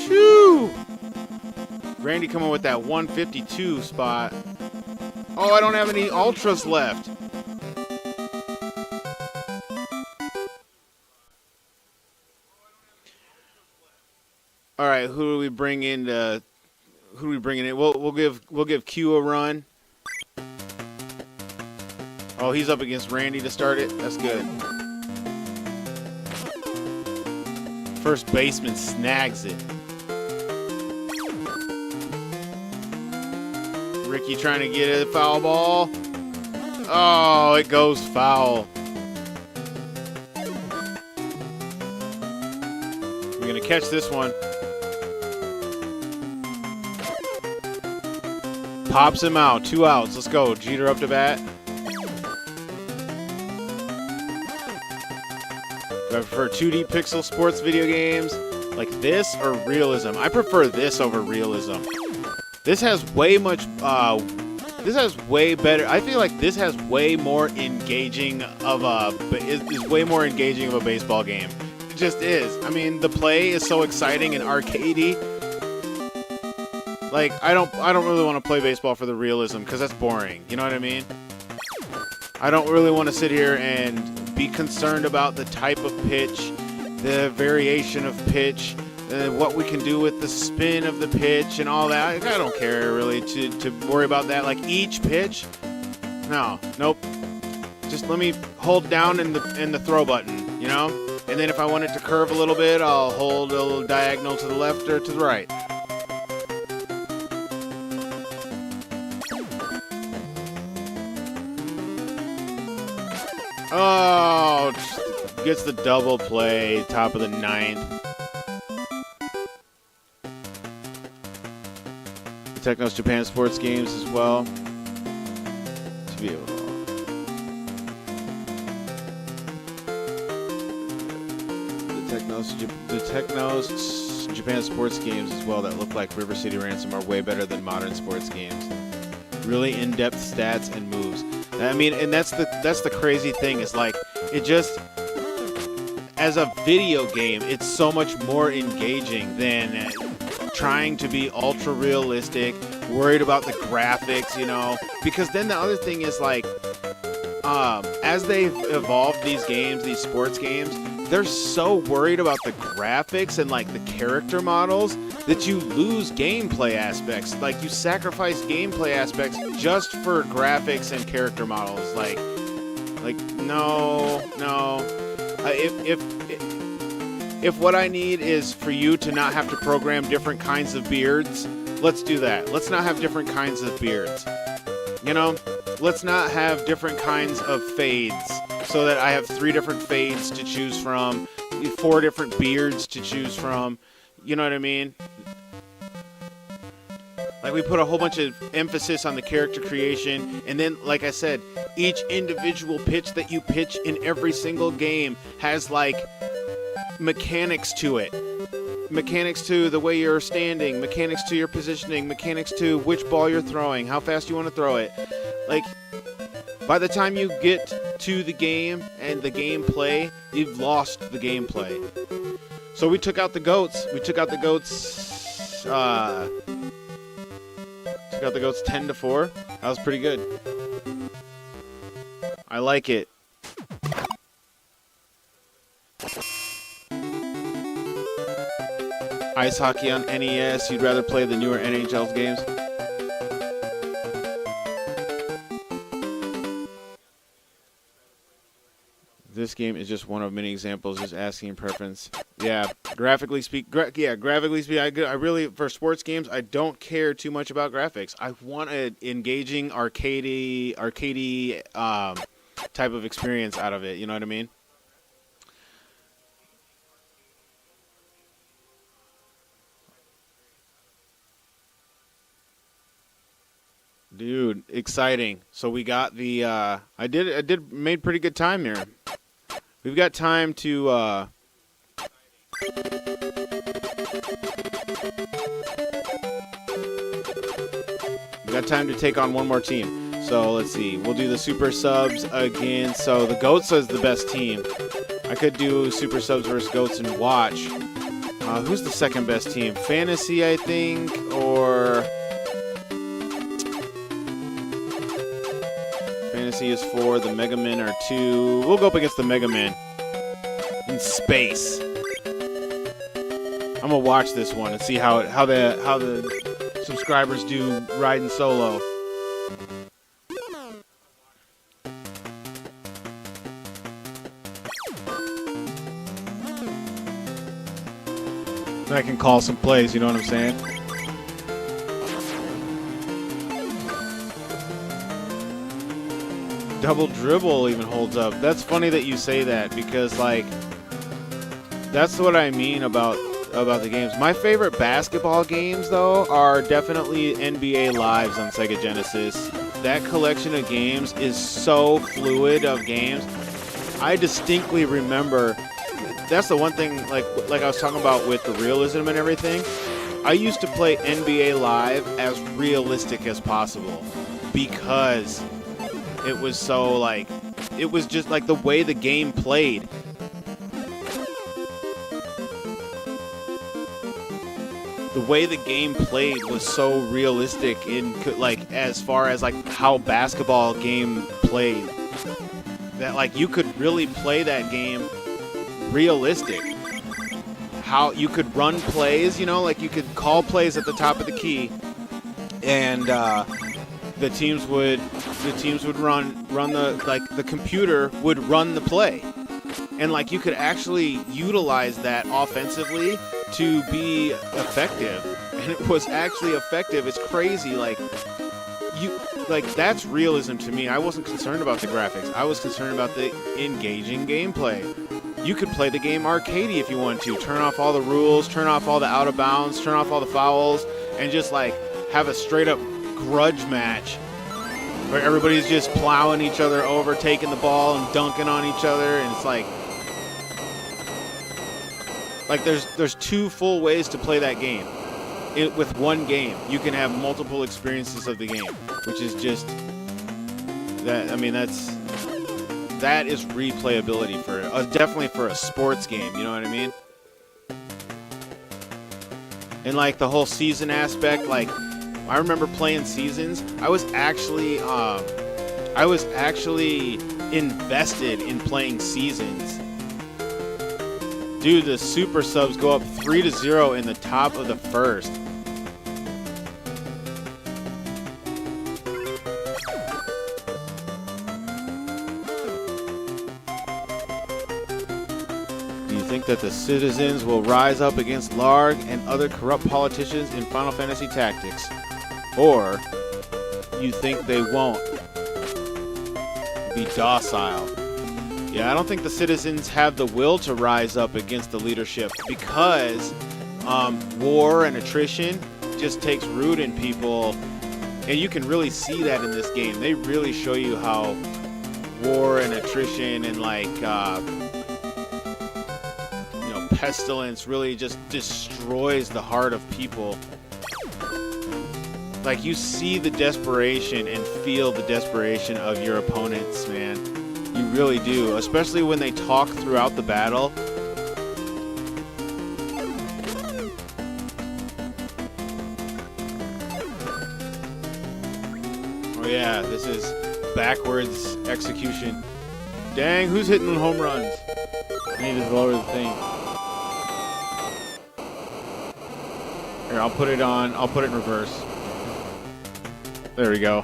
Shoo! Randy coming with that 152 spot. Oh, I don't have any ultras left. All right, who do we bring in? Who do we bring in? We'll give Q a run. Oh, he's up against Randy to start it. That's good. First baseman snags it. Ricky trying to get a foul ball. Oh, it goes foul. We're going to catch this one. Pops him out. 2 outs. Let's go. Jeter up to bat. Do I prefer 2D pixel sports video games like this or realism? I prefer this over realism. This has way much, this has way better, I feel like this has way more engaging of is way more engaging of a baseball game. It just is. I mean, the play is so exciting and arcadey. Like, I don't really want to play baseball for the realism because that's boring. You know what I mean? I don't really want to sit here and be concerned about the type of pitch, the variation of pitch, what we can do with the spin of the pitch and all that. I don't care really to worry about that. Like each pitch, nope. Just let me hold down in the throw button, you know? And then if I want it to curve a little bit, I'll hold a little diagonal to the left or to the right. Oh, gets the double play, top of the ninth. Technos Japan Sports Games as well. To be able the Technos Japan Sports Games as well that look like River City Ransom are way better than modern sports games. Really in-depth stats and moves. I mean, and that's the crazy thing is like it just as a video game, it's so much more engaging than trying to be ultra realistic, worried about the graphics, you know, because then the other thing is like as they've evolved these games, these sports games, they're so worried about the graphics and like the character models that you lose gameplay aspects. Like you sacrifice gameplay aspects just for graphics and character models. Like no. If what I need is for you to not have to program different kinds of beards, let's do that. Let's not have different kinds of beards. You know, let's not have different kinds of fades so that I have 3 different fades to choose from, 4 different beards to choose from. You know what I mean? Like we put a whole bunch of emphasis on the character creation, and then, like I said, each individual pitch that you pitch in every single game has like mechanics to it. Mechanics to the way you're standing, mechanics to your positioning, mechanics to which ball you're throwing, how fast you want to throw it. Like, by the time you get to the game and the gameplay, you've lost the gameplay. So we took out the goats. We took out the goats 10-4. That was pretty good. I like it. Ice hockey on NES. You'd rather play the newer NHL games? This game is just one of many examples. Just asking preference. Yeah, graphically speak. I really, for sports games, I don't care too much about graphics. I want an engaging arcadey type of experience out of it. You know what I mean? Dude, exciting. So we got the I made pretty good time here. We've got time to take on one more team. So let's see. We'll do the Super Subs again. So the Goats is the best team. I could do Super Subs versus Goats and watch. Who's the second best team? Fantasy, I think, or Fantasy is 4, the Mega Men are 2. We'll go up against the Mega Men in space. I'm gonna watch this one and see how the subscribers do riding solo. I can call some plays, you know what I'm saying? Double dribble even holds up. That's funny that you say that because, like, that's what I mean about the games. My favorite basketball games, though, are definitely NBA Lives on Sega Genesis. That collection of games is so fluid of games. I distinctly remember. That's the one thing, like I was talking about with the realism and everything. I used to play NBA Live as realistic as possible because it was so, like, it was just like the way the game played. The way the game played was so realistic in, like, as far as, like, how basketball game played. that like you could really play that game realistic. How you could run plays, you know, like you could call plays at the top of the key, and the teams would run the computer would run the play, and like you could actually utilize that offensively to be effective, and it was actually effective. It's crazy, like that's realism to me. I wasn't concerned about the graphics. I was concerned about the engaging gameplay. You could play the game arcadey if you want to. Turn off all the rules, turn off all the out of bounds, turn off all the fouls, and just like have a straight up grudge match where everybody's just plowing each other over, taking the ball and dunking on each other, and it's like there's 2 full ways to play that game. With one game, you can have multiple experiences of the game, which is just that. I mean, that is replayability for definitely for a sports game. You know what I mean? And like the whole season aspect, like I remember playing Seasons. I was actually invested in playing Seasons. Dude, the super subs go up 3-0 in the top of the first. Do you think that the citizens will rise up against Larg and other corrupt politicians in Final Fantasy Tactics? Or you think they won't be docile? Yeah, I don't think the citizens have the will to rise up against the leadership because war and attrition just takes root in people, and you can really see that in this game. They really show you how war and attrition and like pestilence really just destroys the heart of people. Like you see the desperation and feel the desperation of your opponents, man. You really do, especially when they talk throughout the battle. Oh yeah, this is backwards execution. Dang, who's hitting home runs? I need to lower the thing. Here, I'll put it in reverse. There we go.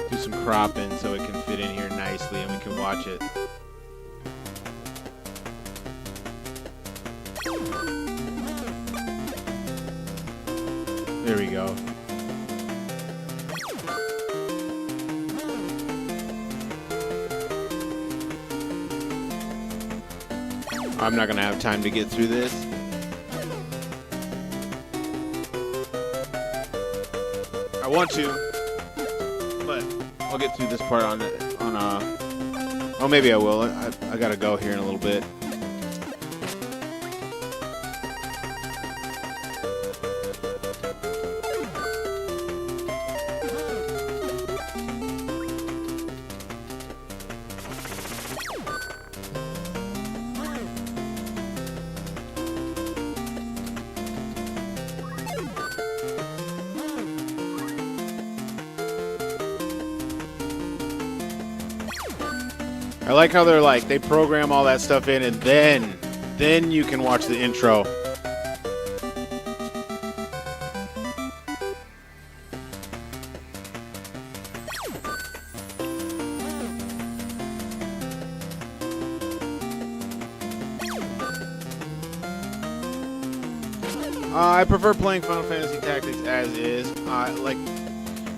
Do some cropping so it can fit in here nicely and we can watch it. There we go. I'm not gonna have time to get through this. I want to, but I'll get through this part on oh, maybe I will. I gotta go here in a little bit. I like how they're like, they program all that stuff in and then you can watch the intro. I prefer playing Final Fantasy Tactics as is.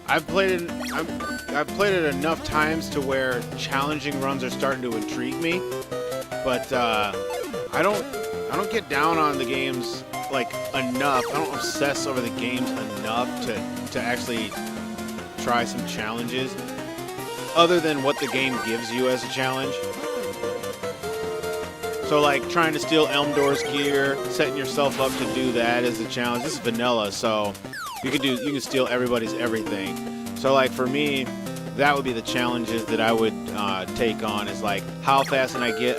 I've played it enough times to where challenging runs are starting to intrigue me, but I don't get down on the games like enough. I don't obsess over the games enough to actually try some challenges other than what the game gives you as a challenge. So like trying to steal Elmdor's gear, setting yourself up to do that is a challenge. This is vanilla, so you can steal everybody's everything. So like for me, that would be the challenges that I would take on. Is like how fast can I get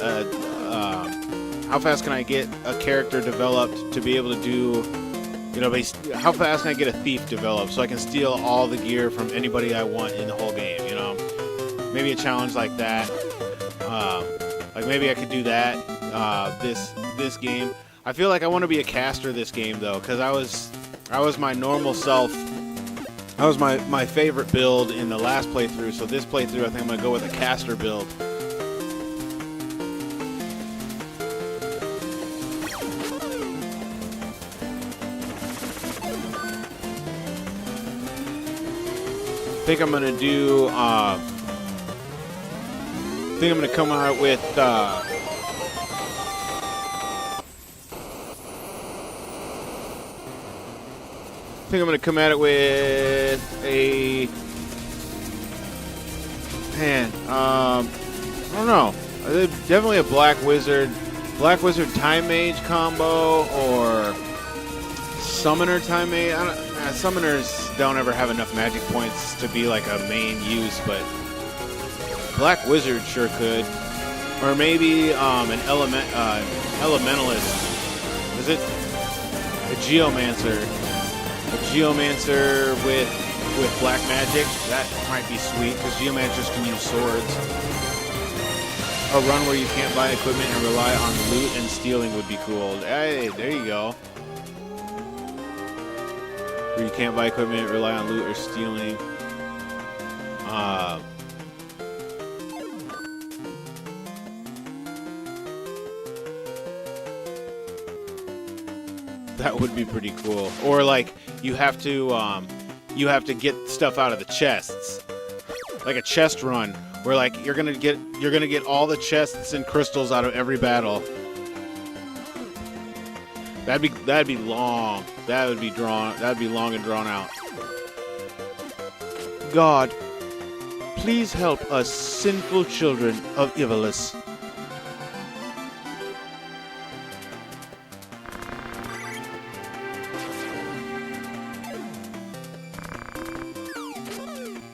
a character developed to be able to do, you know, how fast can I get a thief developed so I can steal all the gear from anybody I want in the whole game, you know? Maybe a challenge like that. Like maybe I could do that this game. I feel like I want to be a caster this game though, because I was my normal self. That was my favorite build in the last playthrough, so this playthrough I think I'm going to go with a caster build. I think I'm going to do, I think I'm going to come out with, I think I'm going to come at it with a, I don't know, definitely a Black Wizard Time Mage combo, or Summoner Time Mage. Summoners don't ever have enough magic points to be like a main use, but Black Wizard sure could. Or maybe an Elementalist. Is it a Geomancer? A Geomancer with black magic? That might be sweet, because Geomancers can use swords. A run where you can't buy equipment and rely on loot and stealing would be cool. Hey, there you go. Where you can't buy equipment, rely on loot or stealing. That would be pretty cool. Or like you have to get stuff out of the chests, like a chest run, where like you're gonna get all the chests and crystals out of every battle. That'd be long. That'd be long and drawn out. God, please help us sinful children of Ivalice.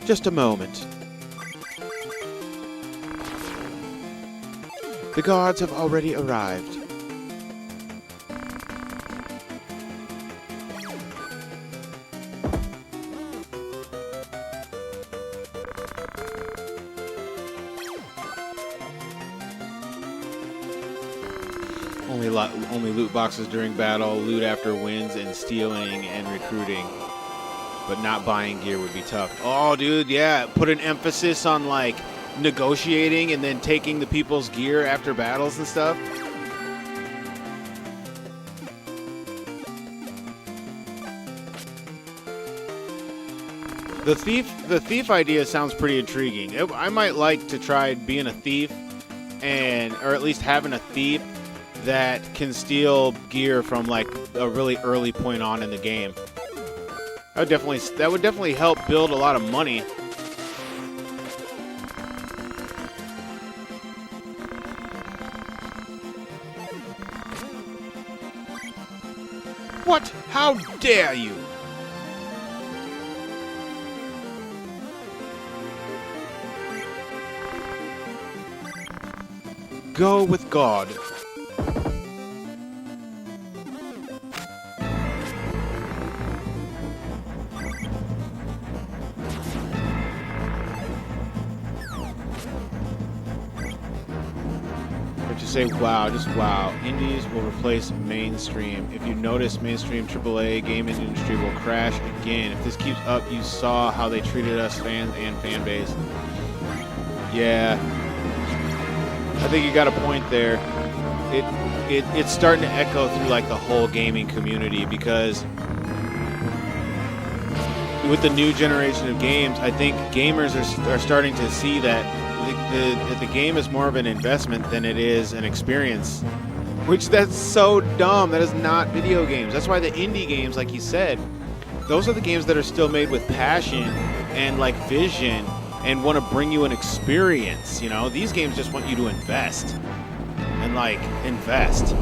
Just a moment. The guards have already arrived. Only loot boxes during battle, loot after wins, and stealing and recruiting. But not buying gear would be tough. Oh, dude, yeah. Put an emphasis on, like, negotiating and then taking the people's gear after battles and stuff. The thief idea sounds pretty intriguing. I might like to try being a thief, or at least having a thief that can steal gear from like a really early point on in the game. That would definitely help build a lot of money. What? How dare you? Go with God. Say wow, just wow. Indies will replace mainstream. If you notice, mainstream AAA game industry will crash again. If this keeps up, you saw how they treated us fans and fan base. Yeah, I think you got a point there. It's starting to echo through like the whole gaming community, because with the new generation of games, I think gamers are starting to see that the game is more of an investment than it is an experience, which that's so dumb. That is not video games. That's why the indie games, like you said, those are the games that are still made with passion and like vision and want to bring you an experience. You know, these games just want you to invest. and like invest.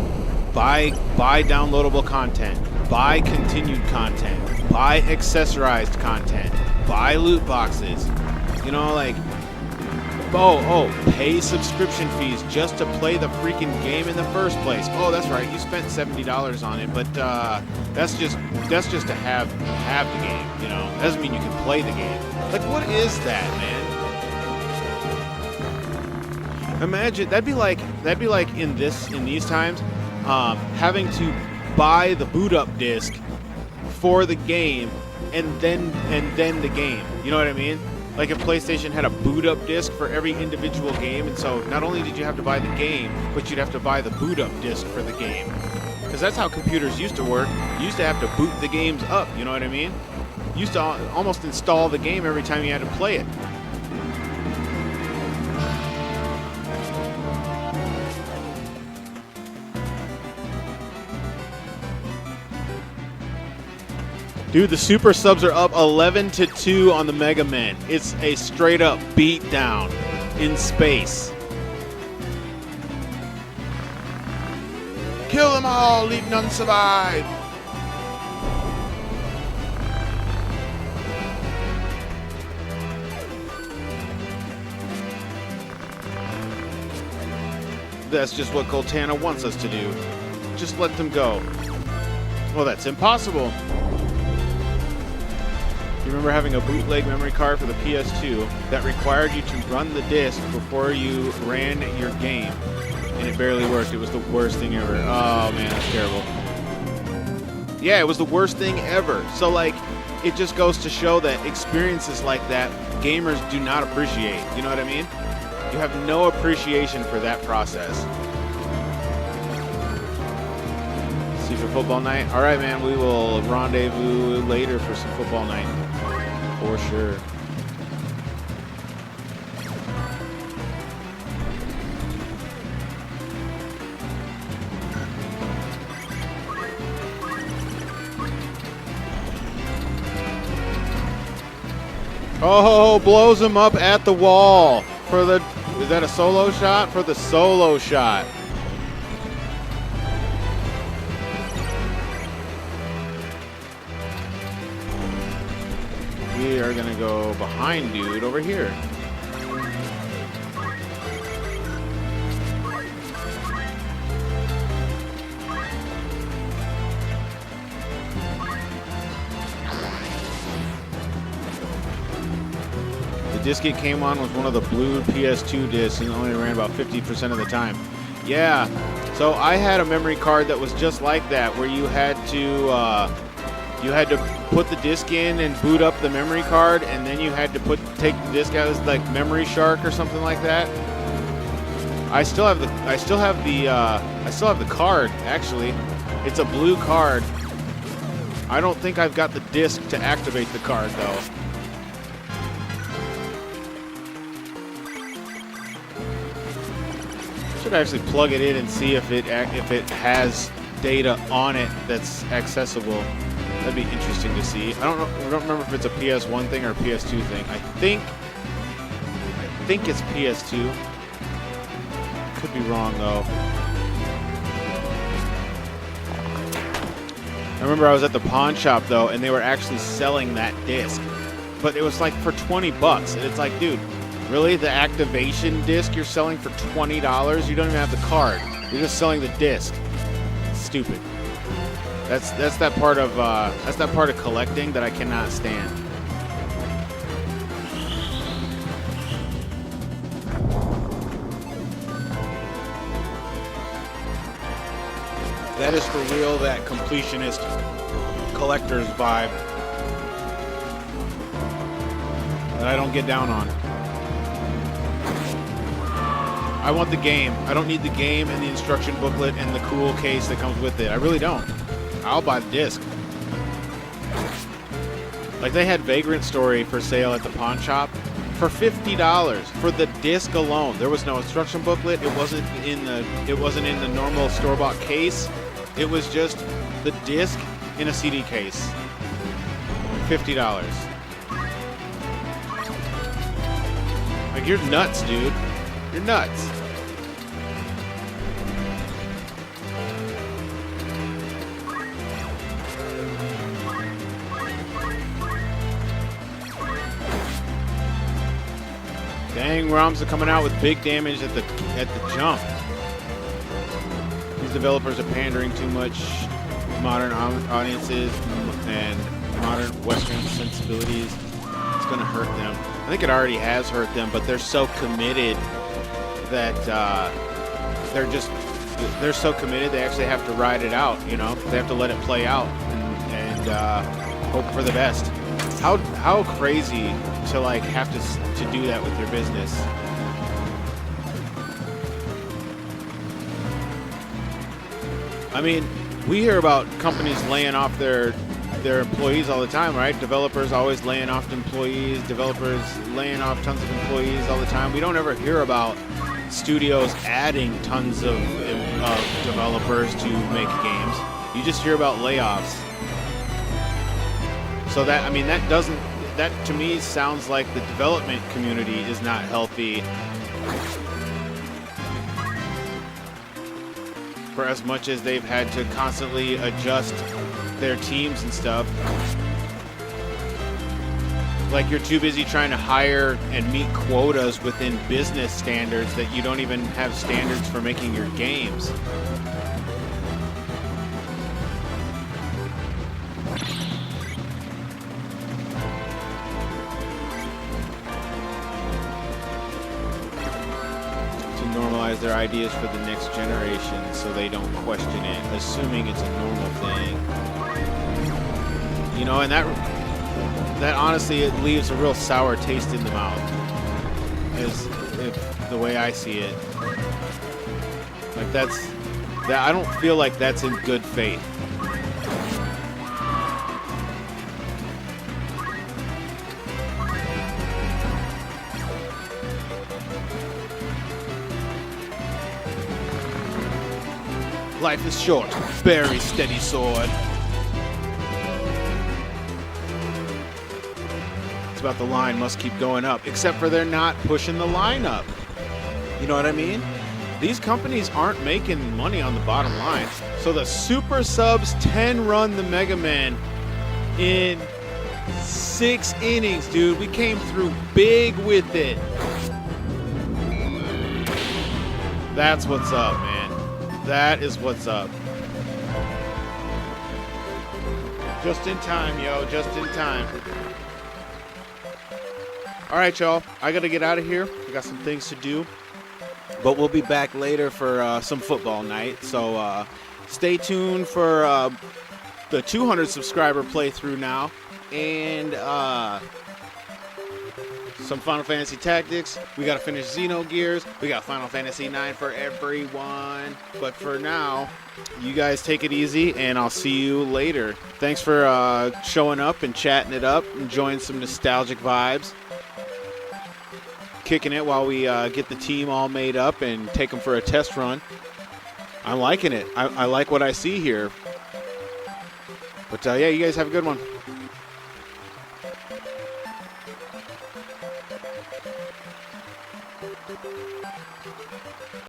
Buy downloadable content. Buy continued content. Buy accessorized content. Buy loot boxes. You know, like, pay subscription fees just to play the freaking game in the first place. Oh, that's right, you spent $70 on it, but that's just to have the game. You know, that doesn't mean you can play the game. Like, what is that, man? Imagine that'd be like in these times, having to buy the boot up disc for the game and then the game. You know what I mean? Like if PlayStation had a boot up disc for every individual game, and so not only did you have to buy the game, but you'd have to buy the boot up disc for the game. Because that's how computers used to work. You used to have to boot the games up, you know what I mean? You used to almost install the game every time you had to play it. Dude, the super subs are up 11-2 on the Mega Men. It's a straight up beatdown in space. Kill them all, leave none survive. That's just what Cortana wants us to do. Just let them go. Well, that's impossible. You remember having a bootleg memory card for the PS2 that required you to run the disc before you ran your game, and it barely worked. It was the worst thing ever. Oh man, that's terrible. Yeah, it was the worst thing ever. So like, it just goes to show that experiences like that, gamers do not appreciate. You know what I mean? You have no appreciation for that process. See you for football night? All right, man, we will rendezvous later for some football night. For sure. Oh, blows him up at the wall for the, is that a solo shot? For the solo shot. We are gonna go behind dude over here. The disc it came on was one of the blue PS2 discs and only ran about 50% of the time. Yeah, so I had a memory card that was just like that, where you had to put the disc in and boot up the memory card, and then you had to take the disc out as like Memory Shark or something like that. I still have the card actually. It's a blue card. I don't think I've got the disc to activate the card though. Should actually plug it in and see if it has data on it that's accessible. That'd be interesting to see. I don't remember if it's a PS1 thing or a PS2 thing. I think it's PS2. Could be wrong though. I remember I was at the pawn shop though, and they were actually selling that disc, but it was like for $20, and it's like, dude, really? The activation disc you're selling for $20? You don't even have the card. You're just selling the disc. It's stupid. That's that part of collecting that I cannot stand. That is for real that completionist collector's vibe that I don't get down on. I want the game. I don't need the game and the instruction booklet and the cool case that comes with it. I really don't. I'll buy the disc. Like they had Vagrant Story for sale at the pawn shop for $50 for the disc alone. There was no instruction booklet. It wasn't in the normal store-bought case. It was just the disc in a CD case. $50. Like, you're nuts, dude. You're nuts. Dang, ROMs are coming out with big damage at the jump. These developers are pandering too much modern audiences and modern Western sensibilities. It's going to hurt them. I think it already has hurt them, but they're so committed that they're so committed they actually have to ride it out. You know, they have to let it play out and hope for the best. How crazy to like have to do that with your business. I mean, we hear about companies laying off their employees all the time, right? Developers always laying off employees, developers laying off tons of employees all the time. We don't ever hear about studios adding tons of developers to make games. You just hear about layoffs. So that, I mean, that to me sounds like the development community is not healthy. For as much as they've had to constantly adjust their teams and stuff. Like you're too busy trying to hire and meet quotas within business standards that you don't even have standards for making your games. Normalize their ideas for the next generation so they don't question it, assuming it's a normal thing. You know, and that honestly, it leaves a real sour taste in the mouth, is the way I see it. Like that I don't feel like that's in good faith. Life is short, very steady sword. It's about the line must keep going up, except for they're not pushing the line up. You know what I mean? These companies aren't making money on the bottom line. So the Super Subs 10 run the Mega Man in 6 innings, dude. We came through big with it. That's what's up, man. That is what's up. Just in time, yo. Just in time. All right, y'all. I got to get out of here. I got some things to do. But we'll be back later for some football night. So stay tuned for the 200 subscriber playthrough now. And some Final Fantasy Tactics. We got to finish Xenogears. We got Final Fantasy 9 for everyone. But for now, you guys take it easy, and I'll see you later. Thanks for showing up and chatting it up, enjoying some nostalgic vibes. Kicking it while we get the team all made up and take them for a test run. I'm liking it. I like what I see here. But yeah, you guys have a good one.